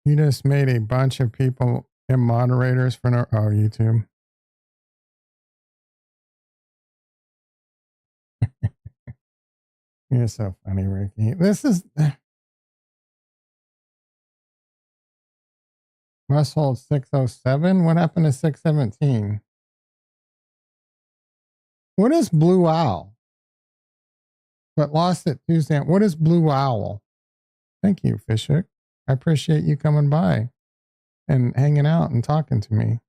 You just made a bunch of people moderators for no. Oh, YouTube. You're so funny, Ricky. This is must hold 607. What happened to 617? What is Blue Owl? But lost it Tuesday. What is Blue Owl? Thank you, Fishhook. I appreciate you coming by and hanging out and talking to me.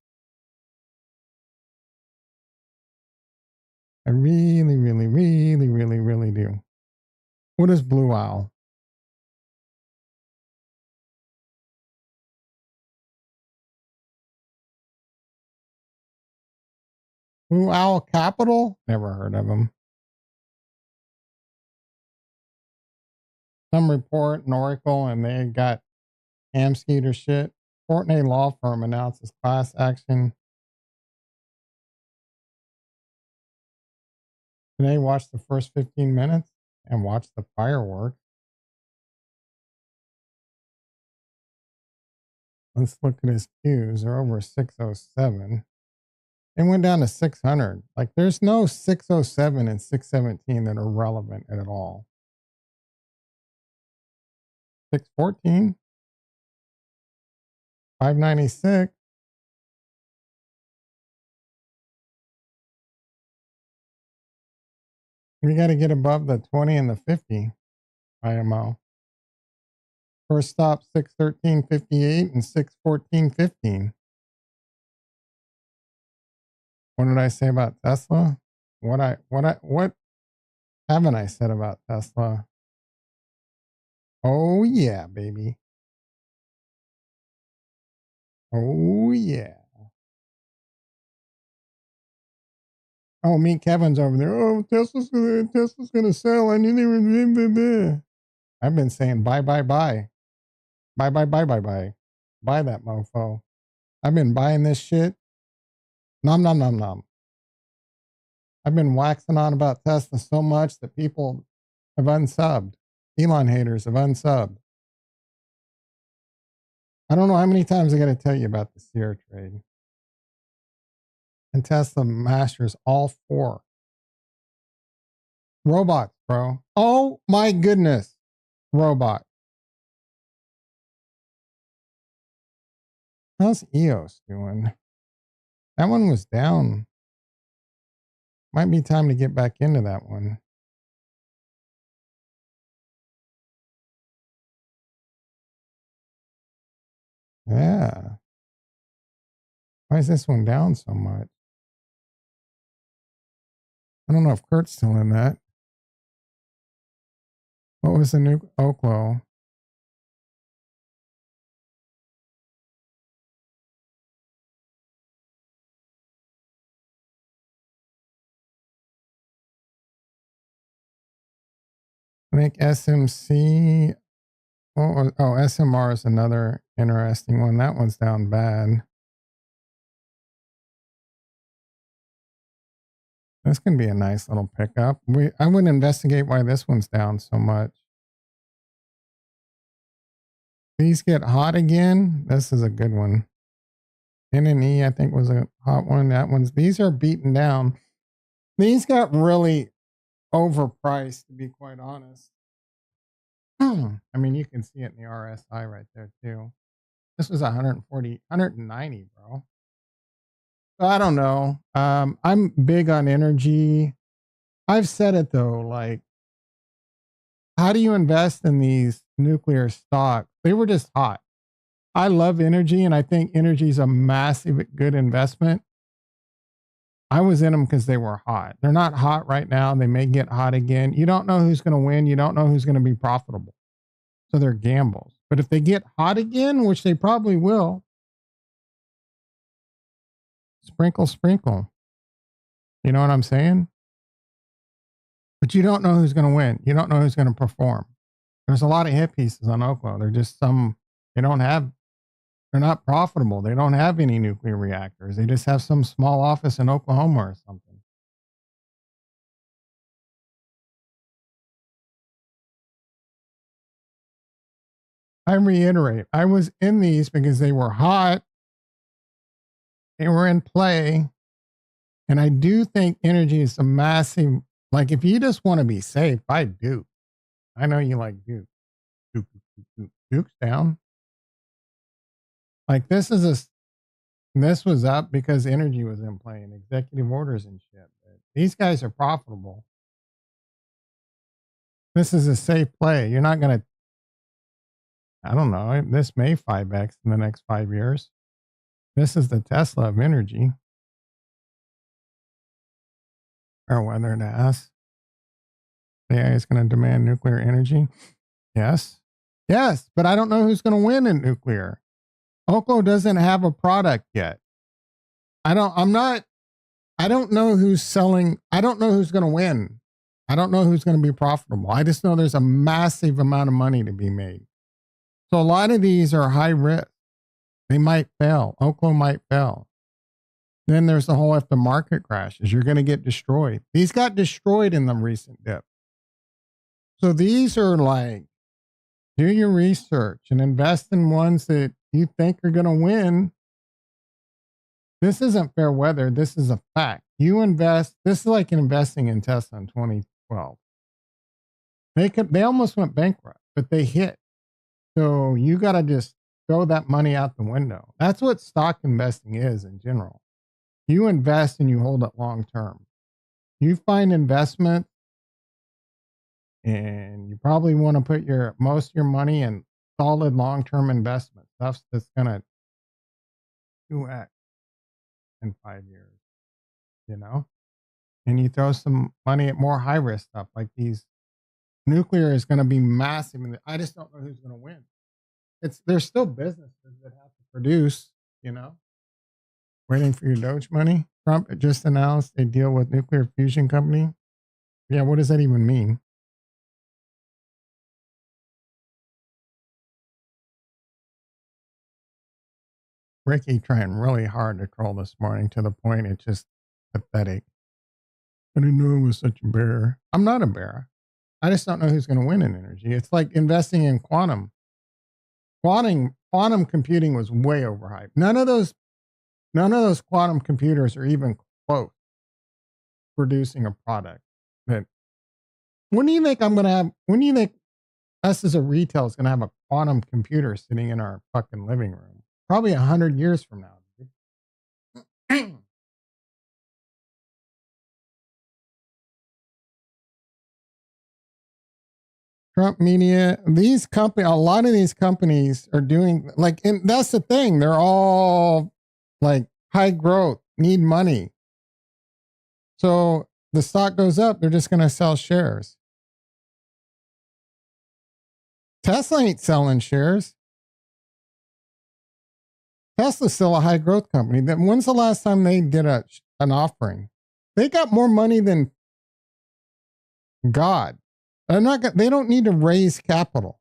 I really, really, really, really, really do. What is Blue Owl? Blue Owl Capital? Never heard of them. Some report in Oracle and they got Amskeeter shit. Fortney law firm announces class action. Today, watch the first 15 minutes and watch the fireworks. Let's look at his Qs. They're over 607. It went down to 600. Like there's no 607 and 617 that are relevant at all. 614, 596. We got to get above the 20 and the 50 IMO. First stop 613.58 and 614.15. What did I say about Tesla? What haven't I said about Tesla? Oh yeah, baby. Oh yeah. Oh, me, Kevin's over there. Oh, Tesla's gonna sell. I need to. I've been saying bye, bye, bye, bye, bye, bye, bye, bye. Buy that mofo. I've been buying this shit. Nom nom nom nom. I've been waxing on about Tesla so much that people have unsubbed. Elon haters have unsubbed. I don't know how many times I got to tell you about the Sierra trade. And Tesla masters all four. Robots, bro. Oh my goodness. Robot. How's EOS doing? That one was down. Might be time to get back into that one. Yeah. Why is this one down so much? I don't know if Kurt's still in that. What was the new Oklo? I think SMC. Oh, SMR is another interesting one. That one's down bad. This can be a nice little pickup. I wouldn't investigate why this one's down so much. These get hot again. This is a good one. NNE, I think, was a hot one. These are beaten down. These got really overpriced, to be quite honest. I mean, you can see it in the RSI right there, too. This was 140, 190, bro. So I don't know. I'm big on energy. I've said it, though, like, how do you invest in these nuclear stocks? They were just hot. I love energy, and I think energy is a massive, good investment. I was in them because they were hot. They're not hot right now. They may get hot again. You don't know who's going to win. You don't know who's going to be profitable. So they're gambles. But if they get hot again, which they probably will, sprinkle, sprinkle. You know what I'm saying? But you don't know who's going to win. You don't know who's going to perform. There's a lot of hit pieces on Oklo. They're just they're not profitable. They don't have any nuclear reactors. They just have some small office in Oklahoma or something. I reiterate, I was in these because they were hot. They were in play. And I do think energy is a massive, like if you just want to be safe, buy Duke. I know you like Duke. Duke's down. Like this was up because energy was in play and executive orders and shit. These guys are profitable. This is a safe play. You're not going to, I don't know, this may 5x in the next 5 years. This is the Tesla of energy. Or whether to ask. AI is going to demand nuclear energy. Yes. Yes, but I don't know who's going to win in nuclear. Oklo doesn't have a product yet. I don't know who's selling. I don't know who's going to win. I don't know who's going to be profitable. I just know there's a massive amount of money to be made. So a lot of these are high risk. They might fail. Oklo might fail. Then there's the whole if the market crashes, you're going to get destroyed. These got destroyed in the recent dip. So these are like, do your research and invest in ones that you think are going to win. This isn't fair weather. This is a fact. You invest. This is like investing in Tesla in 2012. They almost went bankrupt, but they hit. So you got to just throw that money out the window. That's what stock investing is in general. You invest and you hold it long term. You find investment, and you probably want to put most of your money in solid long term investment stuff that's gonna 2x in 5 years. You know, and you throw some money at more high risk stuff like these. Nuclear is going to be massive. I just don't know who's going to win. There's still businesses that have to produce. You know. Waiting for your Doge money? Trump just announced a deal with nuclear fusion company. Yeah, what does that even mean? Ricky trying really hard to troll this morning to the point it's just pathetic. I didn't know it was such a bear. I'm not a bear. I just don't know who's going to win in energy. It's like investing in quantum. Quantum computing was way overhyped. None of those quantum computers are even close to producing a product. That when do you think us as a retail is going to have a quantum computer sitting in our fucking living room? Probably 100 years from now. Trump media, a lot of these companies are doing and that's the thing. They're all like high growth, need money. So the stock goes up, they're just going to sell shares. Tesla ain't selling shares. Tesla's still a high growth company. When's the last time they did an offering? They got more money than God. They don't need to raise capital.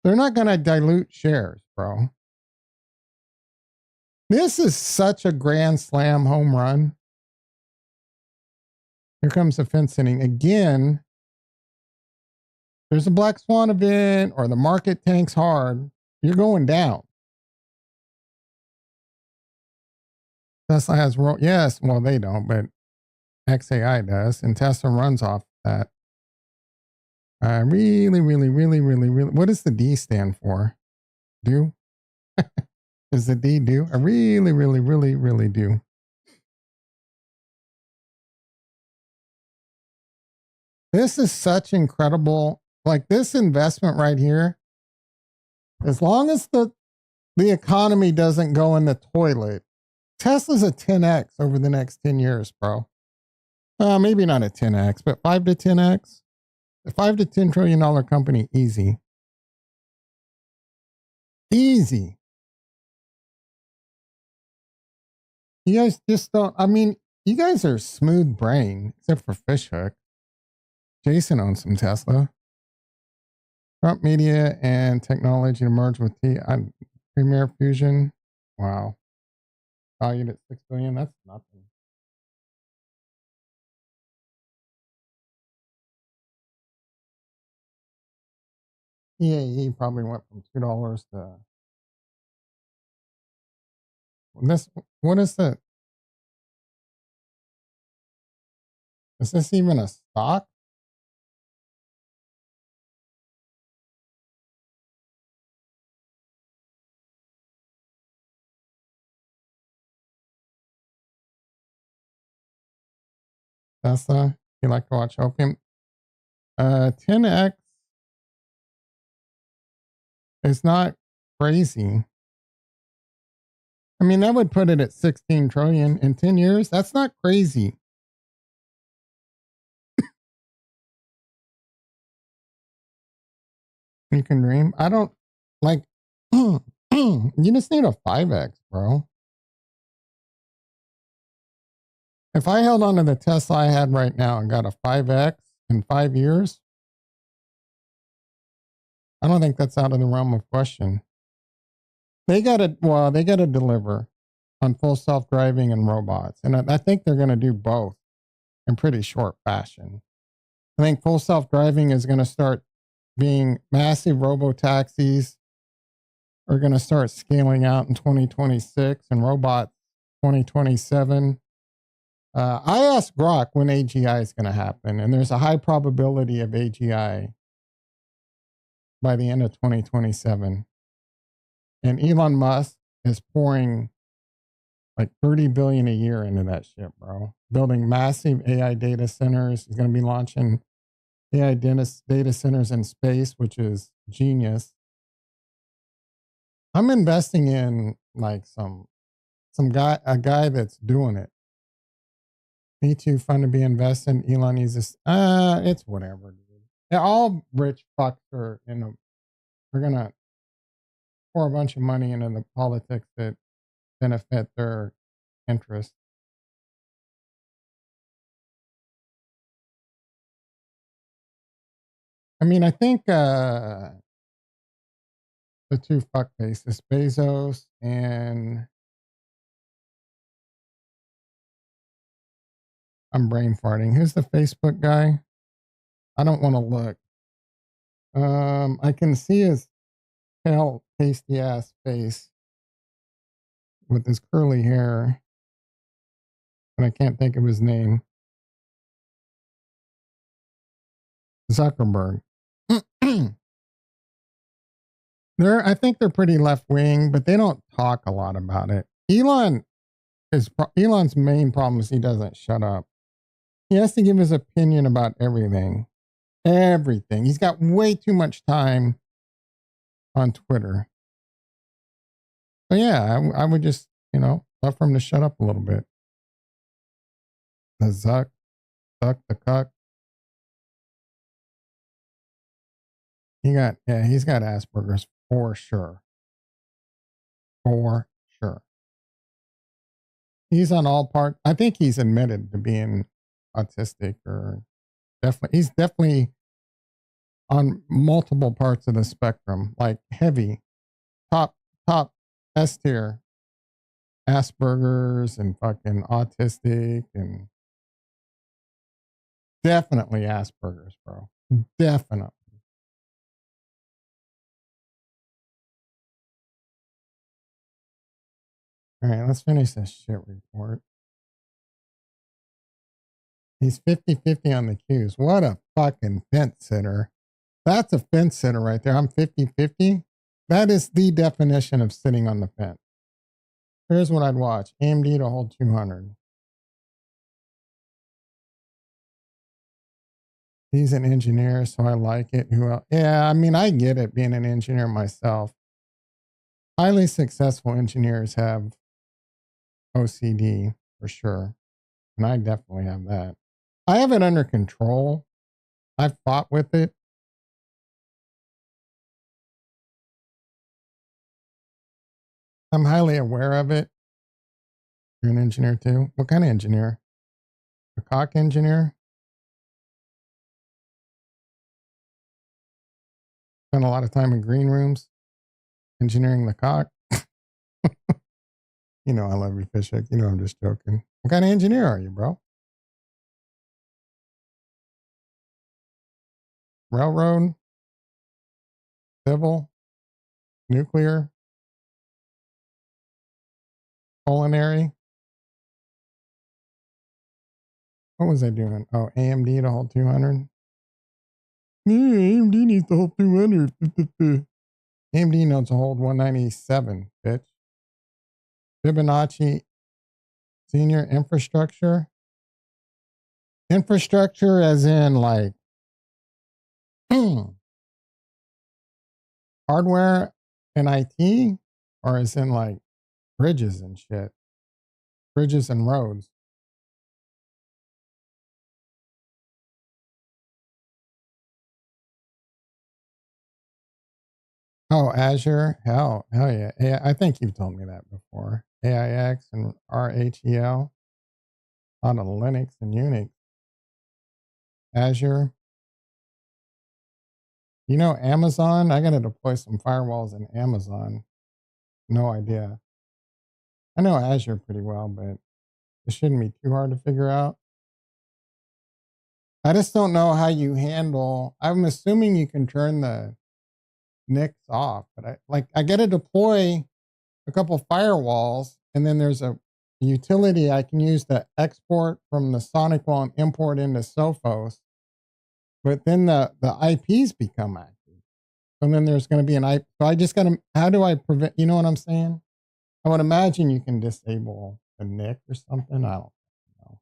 They're not going to dilute shares, bro. This is such a grand slam home run. Here comes the fence inning again. There's a black swan event or the market tanks hard. You're going down. Tesla has yes, well they don't, but XAI does, and Tesla runs off that. Really. What does the D stand for? Do? Is the D do? I really do. This is such incredible. Like this investment right here, as long as the economy doesn't go in the toilet, Tesla's a 10x over the next 10 years, bro. Maybe not a 10x, but 5 to 10x. A $5 to $10 trillion company, easy. Easy. You guys just don't, I mean, you guys are smooth brain, except for Fishhook. Jason owns some Tesla. Trump Media and Technology to merge with Premier Fusion. Wow. Valued at $6 billion. That's nothing. EAE probably went from $2 to this. What is that? Is this even a stock? Tesla. You like to watch Opium? 10x is not crazy. I mean, that would put it at 16 trillion in 10 years. That's not crazy. You can dream. I don't like, you just need a 5x, bro. If I held on to the Tesla I had right now and got a 5x in 5 years, I don't think that's out of the realm of question. They got to deliver on full self-driving and robots. And I think they're going to do both in pretty short fashion. I think full self-driving is going to start being massive robo-taxis are going to start scaling out in 2026 and robots 2027. I asked Grok when AGI is going to happen, and there's a high probability of AGI by the end of 2027. And Elon Musk is pouring like 30 billion a year into that shit, bro. Building massive AI data centers. He's going to be launching AI data centers in space, which is genius. I'm investing in like a guy that's doing it. Me too, fun to be invested in. Elon uses it's whatever, dude. Yeah, all rich fucks are we're gonna pour a bunch of money into the politics that benefit their interests. I mean, I think the two fuckfaces, Bezos and I'm brain farting. Who's the Facebook guy? I don't want to look. I can see his pale, pasty ass face with his curly hair, but I can't think of his name. Zuckerberg. I think they're pretty left wing, but they don't talk a lot about it. Elon's main problem is he doesn't shut up. He has to give his opinion about everything. Everything. He's got way too much time on Twitter. So yeah, I would just, love for him to shut up a little bit. The Zuck the cuck. He's got Asperger's for sure. For sure. He's on all part. I think he's admitted to being autistic or he's definitely on multiple parts of the spectrum, like heavy, top, top S tier, Asperger's and fucking autistic and definitely Asperger's, bro. Definitely. All right, let's finish this shit report. He's 50-50 on the cues. What a fucking fence sitter. That's a fence sitter right there. I'm 50-50. That is the definition of sitting on the fence. Here's what I'd watch. AMD to hold 200. He's an engineer, so I like it. Who else? Yeah, I mean, I get it being an engineer myself. Highly successful engineers have OCD for sure. And I definitely have that. I have it under control. I've fought with it. I'm highly aware of it. You're an engineer too? What kind of engineer? A cock engineer? Spend a lot of time in green rooms engineering the cock. You know I love you, Fishhook. You know I'm just joking. What kind of engineer are you, bro? Railroad? Civil? Nuclear? Culinary? What was I doing? Oh, AMD to hold 200? Yeah, AMD needs to hold 200. AMD knows to hold 197, bitch. Fibonacci senior infrastructure? Infrastructure as in like hardware and IT? Or as in like bridges and shit? Bridges and roads? Oh, Azure? Hell yeah. I think you've told me that before. AIX and RHEL. A lot of Linux and Unix. Azure. You know, Amazon? I got to deploy some firewalls in Amazon. No idea. I know Azure pretty well, but it shouldn't be too hard to figure out. I just don't know how you handle. I'm assuming you can turn the NICs off, but I got to deploy a couple firewalls, and then there's a utility I can use to export from the SonicWall and import into Sophos. But then the IPs become active. And then there's going to be an IP. So I just got to, how do I prevent, you know what I'm saying? I would imagine you can disable the NIC or something. I don't know.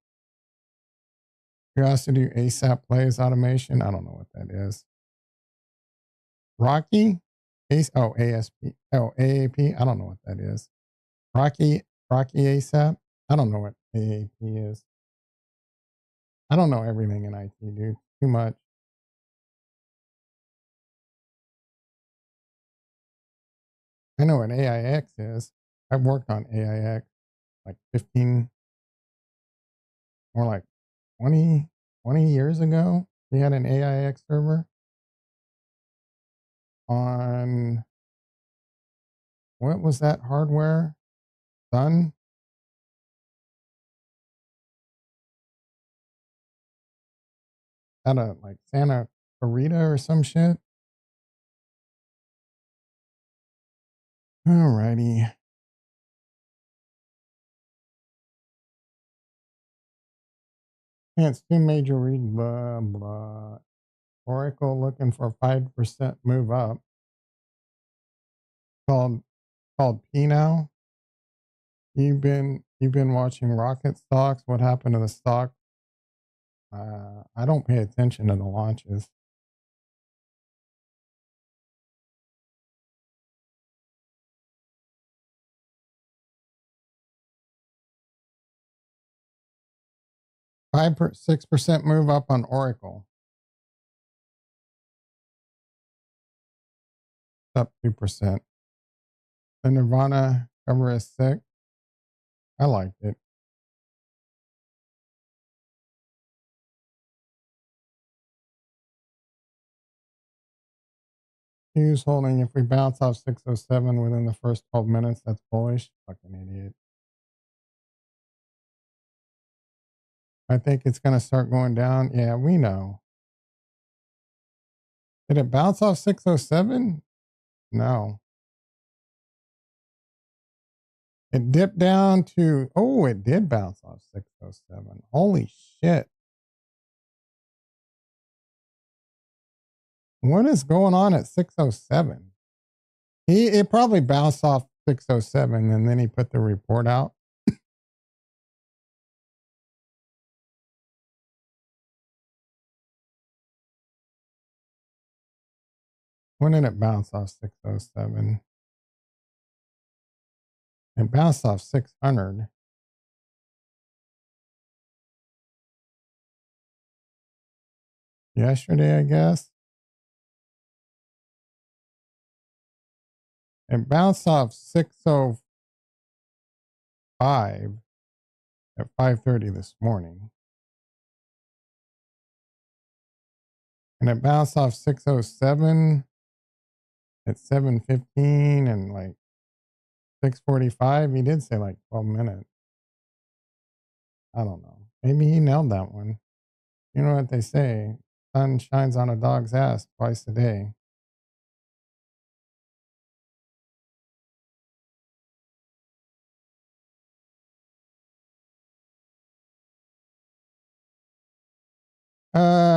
You also do ASAP plays automation. I don't know what that is. Rocky? ASP. Oh, AAP. I don't know what that is. Rocky ASAP. I don't know what AAP is. I don't know everything in IT, dude. Too much. I know what AIX is. I've worked on AIX like 15, more like 20 years ago. We had an AIX server on, what was that hardware? Sun? Out of like Santa Clarita or some shit. Alrighty. Yeah, it's two major read, blah, blah. Oracle looking for 5% move up. Called P now. You've been watching rocket stocks. What happened to the stock? I don't pay attention to the launches. 6% move up on Oracle. Up 2%. The Nirvana cover is sick. I liked it. Hughes holding. If we bounce off 607 within the first 12 minutes, that's bullish. Fucking idiot. I think it's going to start going down. Yeah, we know. Did it bounce off 607? No. It dipped down to, oh, it did bounce off 607. Holy shit. What is going on at 607? It probably bounced off 607 and then he put the report out. When did it bounce off 607? It bounced off 600. Yesterday, I guess. It bounced off 605 at 5:30 this morning. And it bounced off 607 at 7:15 and like 6:45. He did say like 12 minutes. I don't know. Maybe he nailed that one. You know what they say? Sun shines on a dog's ass twice a day.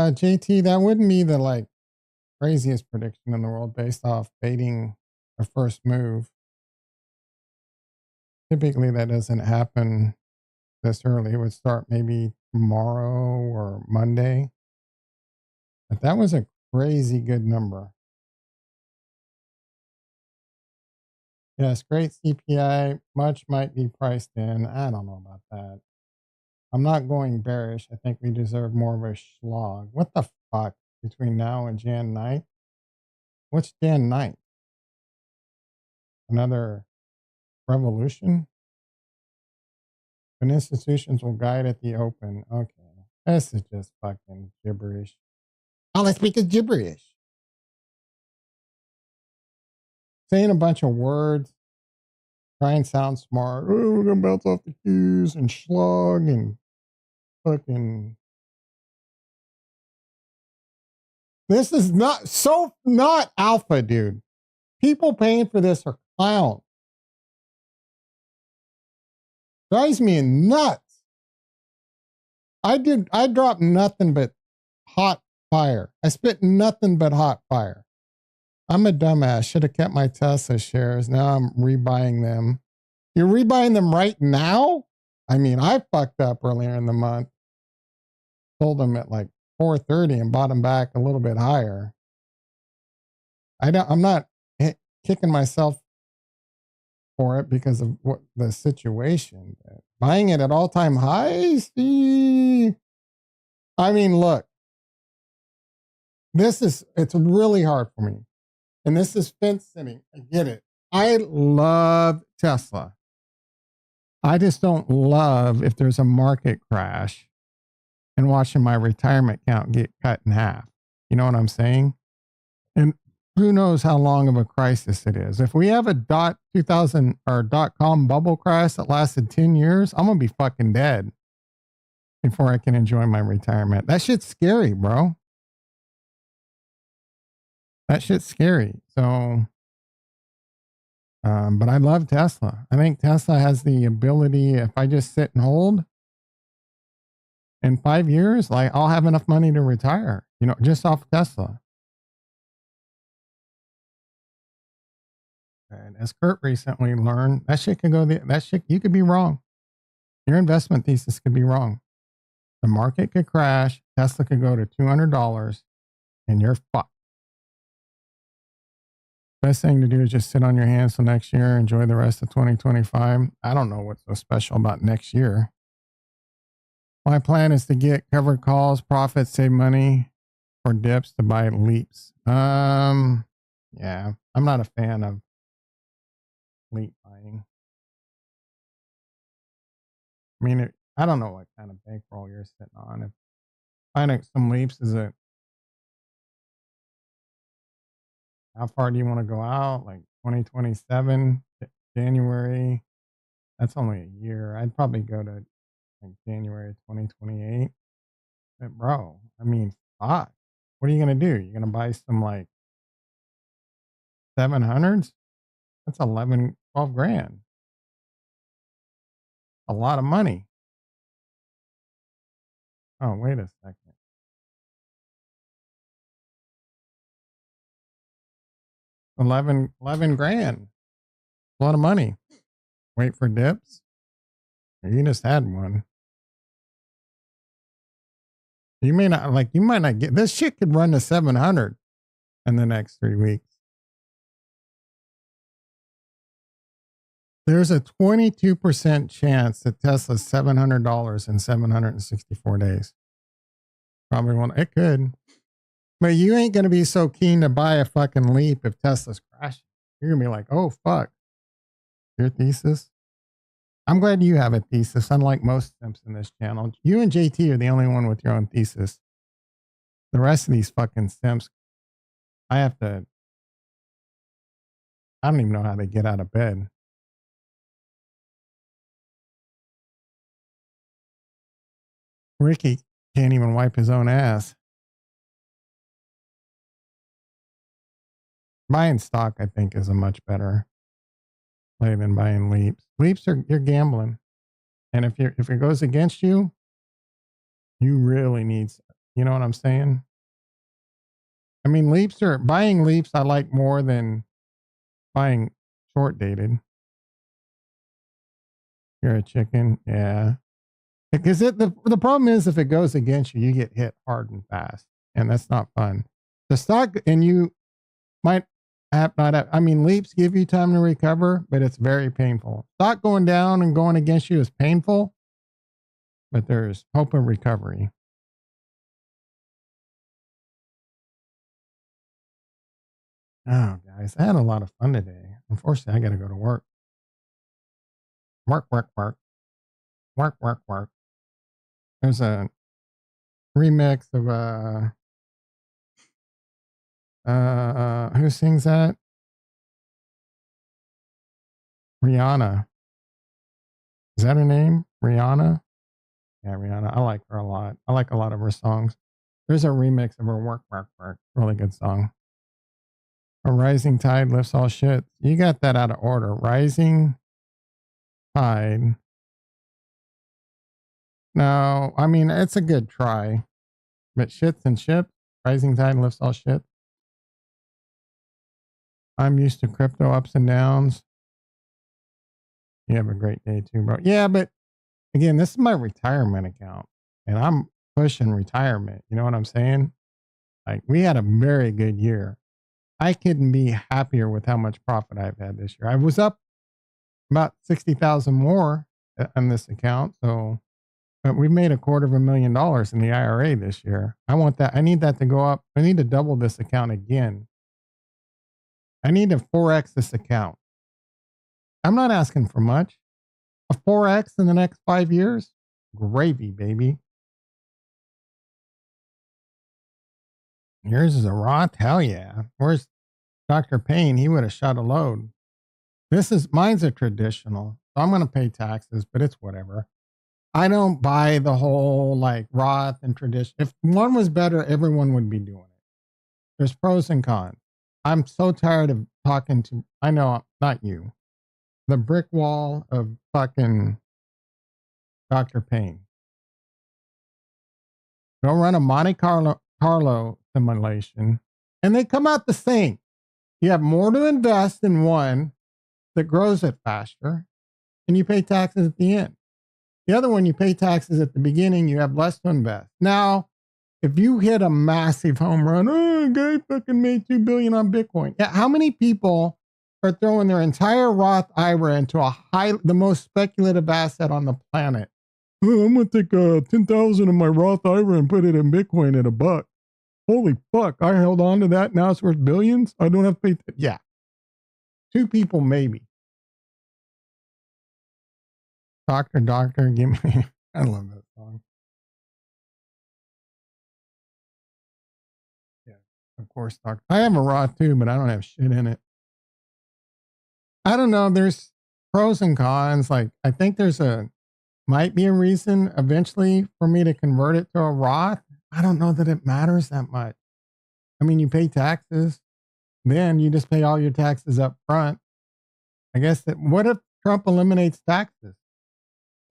JT, that wouldn't be the like craziest prediction in the world based off baiting a first move. Typically that doesn't happen this early. It would start maybe tomorrow or Monday. But that was a crazy good number. Yes, great CPI. Much might be priced in. I don't know about that. I'm not going bearish. I think we deserve more of a slog. What the fuck? Between now and Jan 9th? What's Jan 9th? Another revolution? When institutions will guide at the open. Okay. This is just fucking gibberish. All I speak is gibberish. Saying a bunch of words. Try and sound smart. Oh, we're gonna bounce off the cues and slug and fucking. This is not alpha, dude. People paying for this are clowns. Drives me nuts. I dropped nothing but hot fire. I spit nothing but hot fire. I'm a dumbass. Should have kept my Tesla shares. Now I'm rebuying them. You're rebuying them right now? I mean, I fucked up earlier in the month. Sold them at like 4:30 and bought them back a little bit higher. I'm not kicking myself for it because of what the situation. Buying it at all-time highs? I mean, look. It's really hard for me. And this is fence sitting. I get it. I love Tesla. I just don't love if there's a market crash and watching my retirement account get cut in half. You know what I'm saying? And who knows how long of a crisis it is. If we have a .2000 or .com bubble crash that lasted 10 years, I'm going to be fucking dead before I can enjoy my retirement. That shit's scary, bro. That shit's scary. So, but I love Tesla. I think Tesla has the ability, if I just sit and hold, in 5 years, like I'll have enough money to retire, you know, just off Tesla. And as Kurt recently learned, that shit can go, you could be wrong. Your investment thesis could be wrong. The market could crash, Tesla could go to $200, and you're fucked. Best thing to do is just sit on your hands till next year, enjoy the rest of 2025. I don't know what's so special about next year. My plan is to get covered calls, profits, save money for dips to buy leaps. Yeah, I'm not a fan of leap buying. I mean, I don't know what kind of bankroll you're sitting on. If finding some leaps is a how far do you want to go out? Like 2027, January. That's only a year. I'd probably go to like January 2028. But bro, I mean, fuck. What are you gonna do? You're gonna buy some like 700s? That's 11, 12 grand. A lot of money. Oh, wait a second. 11 grand. A lot of money. Wait for dips. You just had one. You may not like. You might not get this shit. Could run to 700 in the next 3 weeks. There's a 22% chance that Tesla's $700 in 764 days. Probably won't. It could. But you ain't going to be so keen to buy a fucking leap if Tesla's crashing. You're going to be like, oh, fuck. Your thesis? I'm glad you have a thesis, unlike most simps in this channel. You and JT are the only one with your own thesis. The rest of these fucking simps, I don't even know how they get out of bed. Ricky can't even wipe his own ass. Buying stock, I think, is a much better play than buying leaps. Leaps are, you're gambling. And if it goes against you, you really need, you know what I'm saying? I mean, buying leaps I like more than buying short dated. You're a chicken. Yeah. Because the problem is if it goes against you, you get hit hard and fast. And that's not fun. The stock, and you might have not have, I mean, leaps give you time to recover, but it's very painful. Stock going down and going against you is painful, but there's hope of recovery. Oh, guys, I had a lot of fun today. Unfortunately, I got to go to work. Work. There's a remix of who sings that? Rihanna. Is that her name? Rihanna? Yeah, Rihanna. I like her a lot. I like a lot of her songs. There's a remix of her Work. Really good song. A rising tide lifts all ships. You got that out of order. Rising tide. No, I mean, it's a good try. But shits and ships, rising tide lifts all ships. I'm used to crypto ups and downs. You have a great day too, bro. Yeah, but again, this is my retirement account and I'm pushing retirement. You know what I'm saying? Like, we had a very good year. I couldn't be happier with how much profit I've had this year. I was up about 60,000 more on this account. So, but we made $250,000 in the IRA this year. I want that. I need that to go up. I need to double this account again. I need to 4x this account. I'm not asking for much. A 4x in the next 5 years? Gravy, baby. Yours is a Roth? Hell yeah. Where's Dr. Payne? He would have shot a load. Mine's a traditional. So I'm going to pay taxes, but it's whatever. I don't buy the whole like Roth and tradition. If one was better, everyone would be doing it. There's pros and cons. I'm so tired of talking to, I know, not you, the brick wall of fucking Dr. Payne. Go run a Monte Carlo simulation and they come out the same. You have more to invest in one that grows it faster and you pay taxes at the end. The other one, you pay taxes at the beginning, you have less to invest. Now, if you hit a massive home run, oh, guy fucking made $2 billion on Bitcoin. Yeah, how many people are throwing their entire Roth IRA into the most speculative asset on the planet oh, I'm going to take 10,000 of my Roth IRA and put it in Bitcoin at $1. Holy fuck. I held on to that. Now it's worth billions. I don't have to pay. Yeah. 2 people, maybe. Doctor, give me. I love that song. Yeah. Of course, Doctor. I have a Roth too, but I don't have shit in it. I don't know. There's pros and cons. Like, I think might be a reason eventually for me to convert it to a Roth. I don't know that it matters that much. I mean, you pay taxes, then you just pay all your taxes up front. I guess what if Trump eliminates taxes?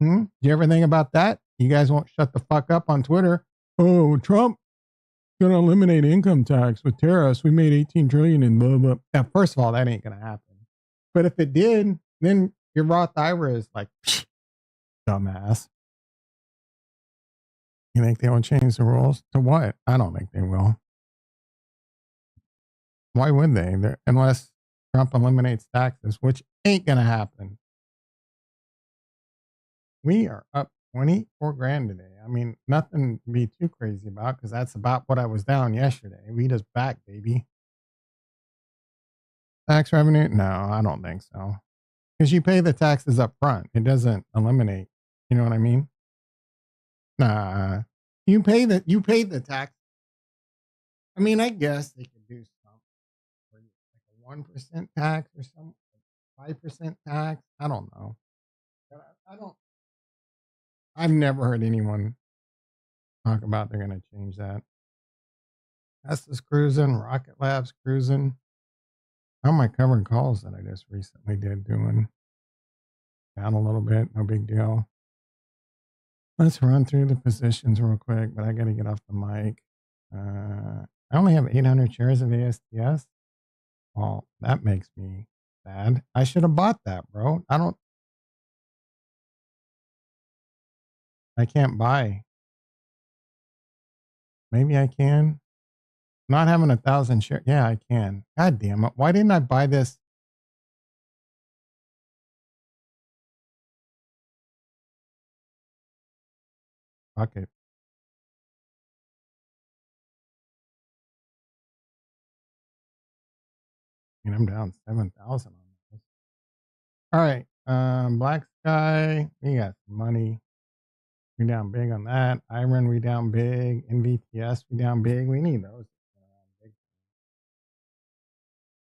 Do you ever think about that? You guys won't shut the fuck up on Twitter. Oh, Trump gonna eliminate income tax with tariffs. We made 18 trillion in blah blah. Now, first of all, that ain't gonna happen. But if it did, then your Roth IRA is like, dumbass. You think they will change the rules to what? I don't think they will. Why would they? Unless Trump eliminates taxes, which ain't gonna happen. We are up 24 grand today. I mean, nothing to be too crazy about because that's about what I was down yesterday. We just back, baby. Tax revenue? No, I don't think so. Because you pay the taxes up front. It doesn't eliminate. You know what I mean? Nah. You pay the tax. I mean, I guess they could do something like a 1% tax or something, 5% tax. I don't know. I've never heard anyone talk about they're going to change that. Tesla's cruising, Rocket Lab's cruising. How am I covering calls that I just recently did doing? Down a little bit, no big deal. Let's run through the positions real quick, but I got to get off the mic. I only have 800 shares of ASTS. Well, that makes me sad. I should have bought that, bro. I can't buy. Maybe I can. Not having 1,000 shares. Yeah, I can. God damn it. Why didn't I buy this? Fuck it. I mean, I'm down 7,000 on this. All right. Black Sky. We got some money. We down big on that. Iron, we down big. NVTS, we down big. We need those.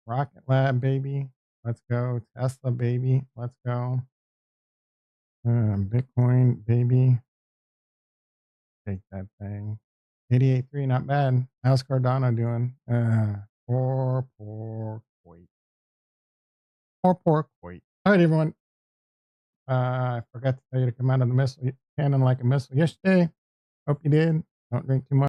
Rocket Lab, baby. Let's go. Tesla, baby. Let's go. Bitcoin, baby. Take that thing. 88.3, not bad. How's Cardano doing? Poor Coit. Poor Coit. All right, everyone. I forgot to tell you to come out of the missile cannon like a missile yesterday. Hope you did. Don't drink too much.